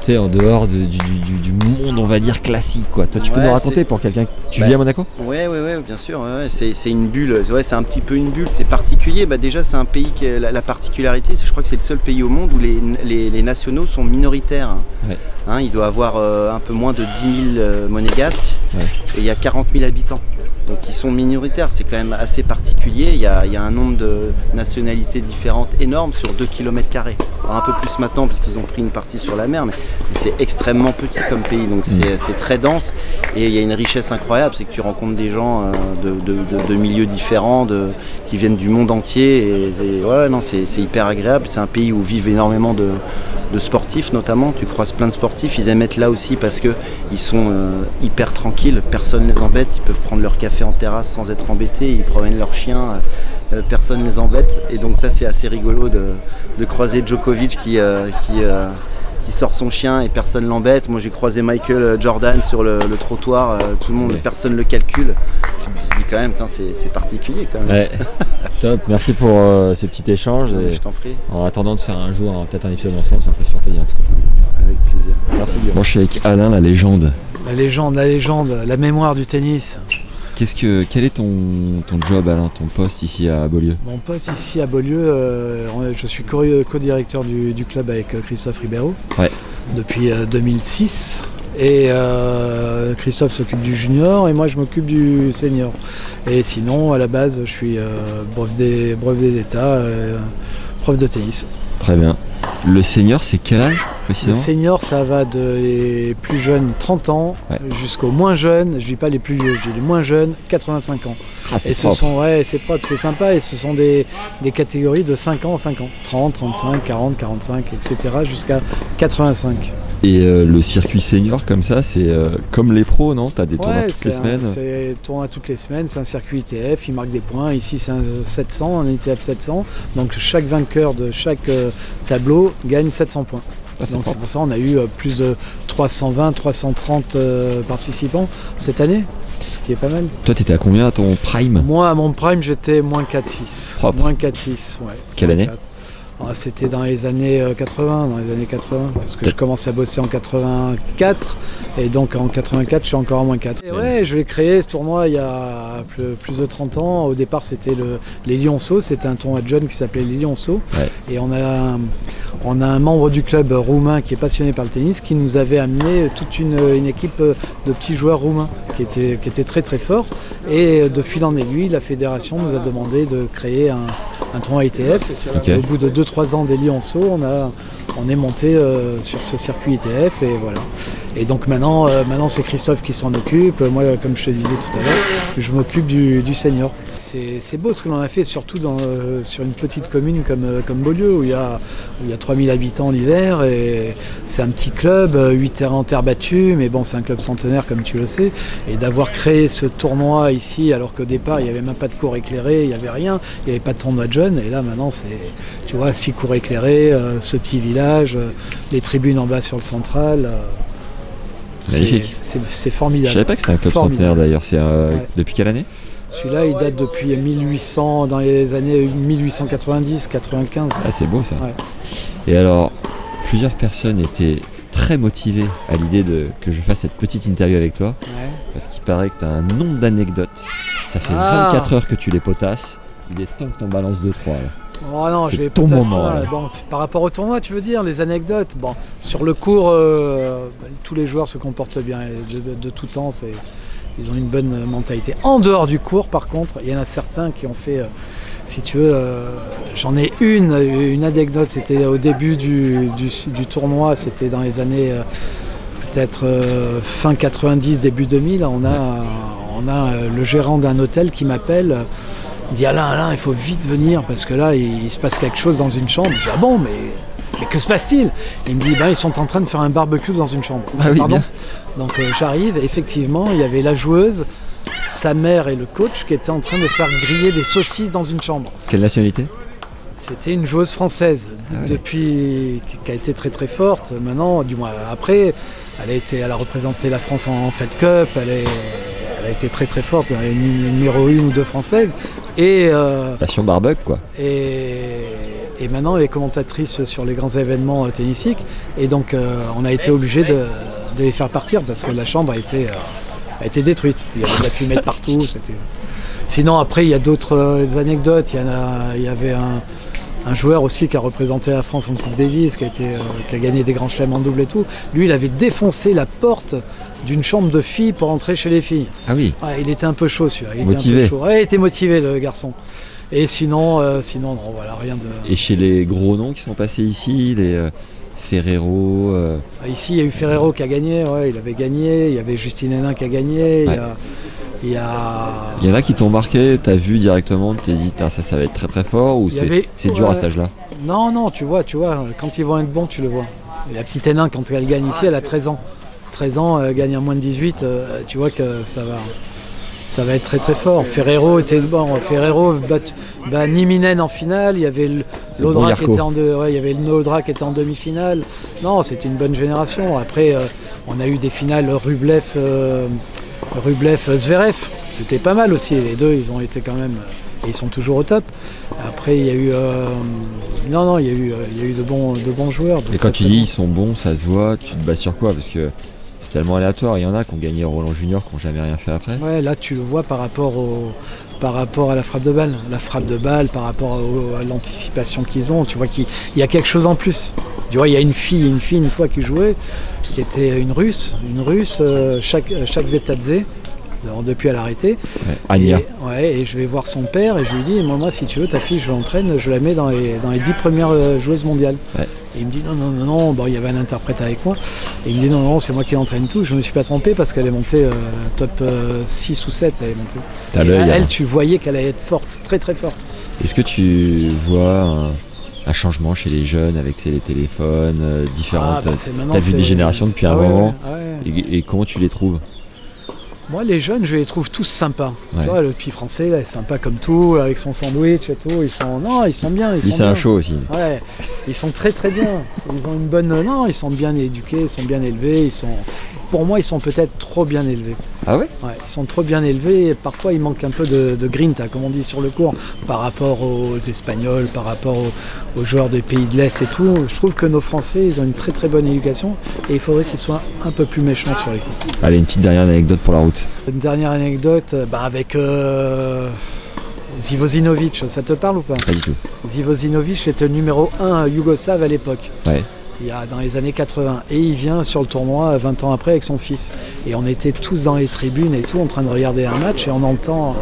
Speaker 2: Tu sais, en dehors du monde, on va dire, classique, quoi. Toi, tu peux nous raconter pour quelqu'un... Tu vis à Monaco?
Speaker 6: Ouais, bien sûr. Ouais. C'est une bulle. Ouais, c'est un petit peu une bulle. C'est particulier. Déjà, c'est un pays qui a la particularité, je crois que c'est le seul pays au monde où les nationaux sont minoritaires. Ouais. Il doit avoir un peu moins de 10 000 monégasques et il y a 40 000 habitants. Donc ils sont minoritaires, c'est quand même assez particulier. Il y a un nombre de nationalités différentes énorme sur 2 km². Un peu plus maintenant parce qu'ils ont pris une partie sur la mer, mais c'est extrêmement petit comme pays, donc c'est très dense. Et il y a une richesse incroyable, c'est que tu rencontres des gens de milieux différents, qui viennent du monde entier. Et ouais, non, c'est hyper agréable. C'est un pays où vivent énormément de sportifs notamment. Tu croises plein de sportifs, ils aiment être là aussi parce qu'ils sont hyper tranquilles, personne ne les embête, ils peuvent prendre leur café en terrasse sans être embêtés, ils promènent leurs chiens, personne ne les embête. Et donc ça c'est assez rigolo de croiser Djokovic qui sort son chien et personne l'embête. Moi j'ai croisé Michael Jordan sur le trottoir, tout le monde, personne le calcule. Tu te dis quand même, c'est particulier quand même.
Speaker 2: Ouais. Top, merci pour ce petit échange.
Speaker 6: Ouais, je t'en prie.
Speaker 2: En attendant de faire un jour peut-être un épisode ensemble, ça me ferait super plaisir en tout cas.
Speaker 6: Avec plaisir.
Speaker 2: Merci Guillaume. Bon, je suis avec Alain, la légende.
Speaker 5: La légende, la mémoire du tennis.
Speaker 2: Quel est ton job, Alain, ton poste ici à Beaulieu?
Speaker 5: Mon poste ici à Beaulieu, je suis co-directeur du club avec Christophe Ribeiro depuis 2006. Et Christophe s'occupe du junior et moi je m'occupe du senior. Et sinon, à la base, je suis brevet d'état, prof de tennis.
Speaker 2: Très bien. Le senior, c'est quel âge précisément?
Speaker 5: Le senior, ça va des plus jeunes 30 ans jusqu'aux moins jeunes, je dis pas les plus vieux, je dis les moins jeunes 85 ans.
Speaker 2: Ah, c'est
Speaker 5: et
Speaker 2: propre.
Speaker 5: C'est propre, c'est sympa et ce sont des catégories de 5 ans en 5 ans. 30, 35, 40, 45, etc. jusqu'à 85.
Speaker 2: Et le circuit senior comme ça, c'est comme les pros, non? T'as des tournois toutes les semaines?
Speaker 5: C'est tournoi toutes les semaines, c'est un circuit ITF, il marque des points. Ici c'est un 700, un ITF 700. Donc chaque vainqueur de chaque tableau gagne 700 points. Donc c'est pour ça qu'on a eu plus de 320, 330 participants cette année. Ce qui est pas mal.
Speaker 2: Toi, t'étais à combien à ton prime?
Speaker 5: Moi, à mon prime, j'étais moins 4,6. Moins 4,6, ouais.
Speaker 2: Quelle année?
Speaker 5: C'était dans les années 80, parce que je commence à bosser en 84, et donc en 84, je suis encore à moins 4. Et ouais, je l'ai créé ce tournoi il y a plus de 30 ans. Au départ, c'était les Lionceaux, c'était un tournoi de jeunes qui s'appelait les Lionceaux. Et on a un membre du club roumain qui est passionné par le tennis, qui nous avait amené toute une équipe de petits joueurs roumains qui étaient très très forts. Et de fil en aiguille, la fédération nous a demandé de créer un tournoi ITF. Au bout de 2-3 ans des Lionceaux, on est monté sur ce circuit ITF et voilà. Et donc maintenant c'est Christophe qui s'en occupe. Moi, comme je te disais tout à l'heure, je m'occupe du senior. C'est beau ce que l'on a fait, surtout sur une petite commune comme Beaulieu, où il y a 3000 habitants l'hiver, et c'est un petit club, 8 terrains en terre battue, mais bon, c'est un club centenaire comme tu le sais, et d'avoir créé ce tournoi ici, alors qu'au départ, il n'y avait même pas de cours éclairés, il n'y avait rien, il n'y avait pas de tournoi de jeunes, et là maintenant, tu vois, 6 cours éclairés, ce petit village, les tribunes en bas sur le central.
Speaker 2: Magnifique.
Speaker 5: C'est formidable.
Speaker 2: Je savais pas que c'était un club centenaire d'ailleurs. C'est depuis quelle année?
Speaker 5: Celui-là, il date depuis 1800, dans les années 1890-95.
Speaker 2: Ah, c'est beau ça. Et alors, plusieurs personnes étaient très motivées à l'idée que je fasse cette petite interview avec toi. Parce qu'il paraît que tu as un nombre d'anecdotes. Ça fait 24 heures que tu les potasses. Il est temps que tu en balances 2-3.
Speaker 5: Oh non,
Speaker 2: c'est ton moment.
Speaker 5: Bon, par rapport au tournoi, tu veux dire, les anecdotes. Bon, sur le cours, tous les joueurs se comportent bien. De tout temps, ils ont une bonne mentalité. En dehors du cours, par contre, il y en a certains qui ont fait, si tu veux, j'en ai une anecdote, c'était au début du tournoi, c'était dans les années peut-être fin 90, début 2000. On a le gérant d'un hôtel qui m'appelle. Il dit Alain, il faut vite venir parce que là, il se passe quelque chose dans une chambre. Je dis ah bon, mais que se passe-t-il? Il me dit ils sont en train de faire un barbecue dans une chambre.
Speaker 2: Ah oui,
Speaker 5: pardon.
Speaker 2: Bien.
Speaker 5: Donc j'arrive, et effectivement, il y avait la joueuse, sa mère et le coach qui étaient en train de faire griller des saucisses dans une chambre.
Speaker 2: Quelle nationalité?
Speaker 5: C'était une joueuse française depuis qui a été très très forte. Maintenant, du moins après, elle a représenté la France en Fed Cup. Elle a été très très forte. Elle est numéro 1 ou 2 française. Et
Speaker 2: passion barbecue quoi.
Speaker 5: Et maintenant, elle est commentatrice sur les grands événements tennistiques. Et donc, on a été obligé de les faire partir parce que la chambre a été détruite. Il y avait de la fumée de partout. Sinon, après, il y a d'autres anecdotes. Il y avait un joueur aussi qui a représenté la France en Coupe Davis, qui a gagné des grands chelems en double et tout. Lui, il avait défoncé la porte d'une chambre de filles pour entrer chez les filles.
Speaker 2: Ah oui.
Speaker 5: Ouais, il était un peu chaud, celui-là.
Speaker 2: Motivé.
Speaker 5: Ouais, il était motivé, le garçon. Et sinon, non, voilà, rien de...
Speaker 2: Et chez les gros noms qui sont passés ici, les Ferrero...
Speaker 5: Ici, il y a eu Ferrero qui a gagné, ouais, il avait gagné. Il y avait Justine Hénin qui a gagné.
Speaker 2: Ouais.
Speaker 5: Il y
Speaker 2: en a qui t'ont marqué, t'as vu directement, tu t'es dit ça va être très très fort ou c'est dur à cet âge-là?
Speaker 5: Non, tu vois, quand ils vont être bons, tu le vois. Et la petite Hénin, quand elle gagne ici, elle a 13 ans. 13 ans, elle gagne à moins de 18, tu vois que ça va être très très fort. Ferrero était bon. Ferrero bat Nieminen en finale. Il y avait l'Audra qui était en demi-finale. Non, c'était une bonne génération. Après, on a eu des finales Rublev-Zverev. C'était pas mal aussi. Les deux, ils ont été quand même. Et ils sont toujours au top. Après, il y a eu. Il y a eu de bons joueurs.
Speaker 2: Et quand tu dis ils sont bons, ça se voit. Tu te bases sur quoi? Parce que c'est tellement aléatoire. Il y en a qui ont gagné Roland Junior, qui n'ont jamais rien fait après.
Speaker 5: Ouais, là tu le vois par rapport à la frappe de balle. La frappe de balle par rapport à l'anticipation qu'ils ont. Tu vois qu'il y a quelque chose en plus. Tu vois, il y a une fille une fois qui jouait, qui était une russe, chaque Vetadze. Alors, depuis elle a arrêté.
Speaker 2: Ouais, Anya.
Speaker 5: Et je vais voir son père et je lui dis moi si tu veux ta fille je l'entraîne, je la mets dans les 10 premières joueuses mondiales. Ouais. Et il me dit non, bon il y avait un interprète avec moi. Et il me dit non c'est moi qui l'entraîne tout. Je me suis pas trompé parce qu'elle est montée top 6 ou 7 elle est montée. Et là, elle tu voyais qu'elle allait être forte, très très forte.
Speaker 2: Est-ce que tu vois un changement chez les jeunes avec les téléphones différentes? T'as vu des générations depuis un moment et comment tu les trouves?
Speaker 5: Moi, les jeunes, je les trouve tous sympas. Ouais. Tu vois, le petit français, là, est sympa comme tout, avec son sandwich et tout. Ils sont bien.
Speaker 2: Lui, c'est un show aussi.
Speaker 5: Ouais, ils sont très très bien. Ils ont une bonne. Non, ils sont bien éduqués, ils sont bien élevés. Pour moi, ils sont peut-être trop bien élevés.
Speaker 2: Ah ouais?
Speaker 5: Ouais, ils sont trop bien élevés. Et parfois, il manque un peu de grinta, comme on dit sur le court, par rapport aux Espagnols, par rapport aux joueurs des pays de l'Est et tout. Je trouve que nos Français, ils ont une très très bonne éducation et il faudrait qu'ils soient un peu plus méchants sur les coups.
Speaker 2: Allez, une petite dernière anecdote pour la route.
Speaker 5: Une dernière anecdote avec Zivozinovic, ça te parle ou pas?
Speaker 2: Pas du tout.
Speaker 5: Zivozinovic était numéro 1 yougoslave à l'époque.
Speaker 2: Ouais.
Speaker 5: Dans les années 80. Et il vient sur le tournoi 20 ans après avec son fils. Et on était tous dans les tribunes et tout en train de regarder un match et on entend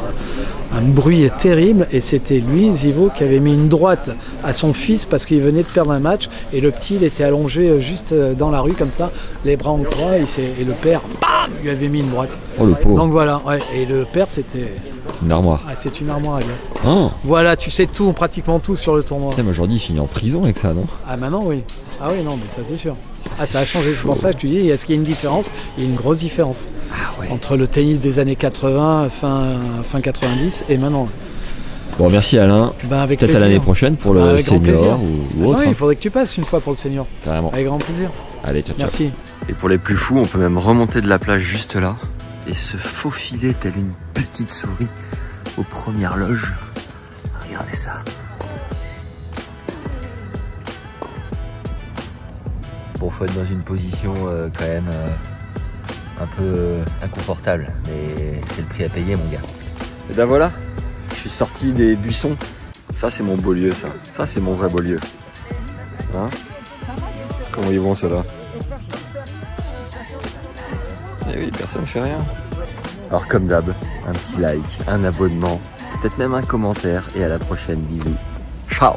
Speaker 5: un bruit terrible et c'était lui, Zivo, qui avait mis une droite à son fils parce qu'il venait de perdre un match et le petit il était allongé juste dans la rue comme ça, les bras en croix et le père, bam, lui avait mis une droite.
Speaker 2: Oh le pauvre.
Speaker 5: Donc voilà, ouais. Et le père c'était...
Speaker 2: Une armoire.
Speaker 5: Ah, c'est une armoire à glace.
Speaker 2: Oh.
Speaker 5: Voilà, tu sais tout, pratiquement tout sur le tournoi.
Speaker 2: Putain, mais aujourd'hui il finit en prison avec ça, non?
Speaker 5: Ah maintenant oui. Ah oui, non, mais ça c'est sûr. Ah, ça a changé, c'est pour ça que je te dis, est-ce qu'il y a une différence? Il y a une grosse différence entre le tennis des années 80, fin 90 et maintenant.
Speaker 2: Bon, merci Alain. Peut-être à l'année prochaine pour le senior ou autre.
Speaker 5: Oui, il faudrait que tu passes une fois pour le senior.
Speaker 2: Carrément.
Speaker 5: Avec grand plaisir.
Speaker 2: Allez, ciao.
Speaker 5: Merci.
Speaker 2: Et pour les plus fous, on peut même remonter de la plage juste là et se faufiler telle une petite souris aux premières loges. Regardez ça. Bon, faut être dans une position quand même un peu inconfortable, mais c'est le prix à payer, mon gars. Et ben voilà, je suis sorti des buissons. Ça, c'est mon beau lieu, ça. Ça, c'est mon vrai beau lieu. Hein? Comment ils vont, ceux-là? Eh oui, personne ne fait rien. Alors, comme d'hab, un petit like, un abonnement, peut-être même un commentaire, et à la prochaine. Bisous. Ciao!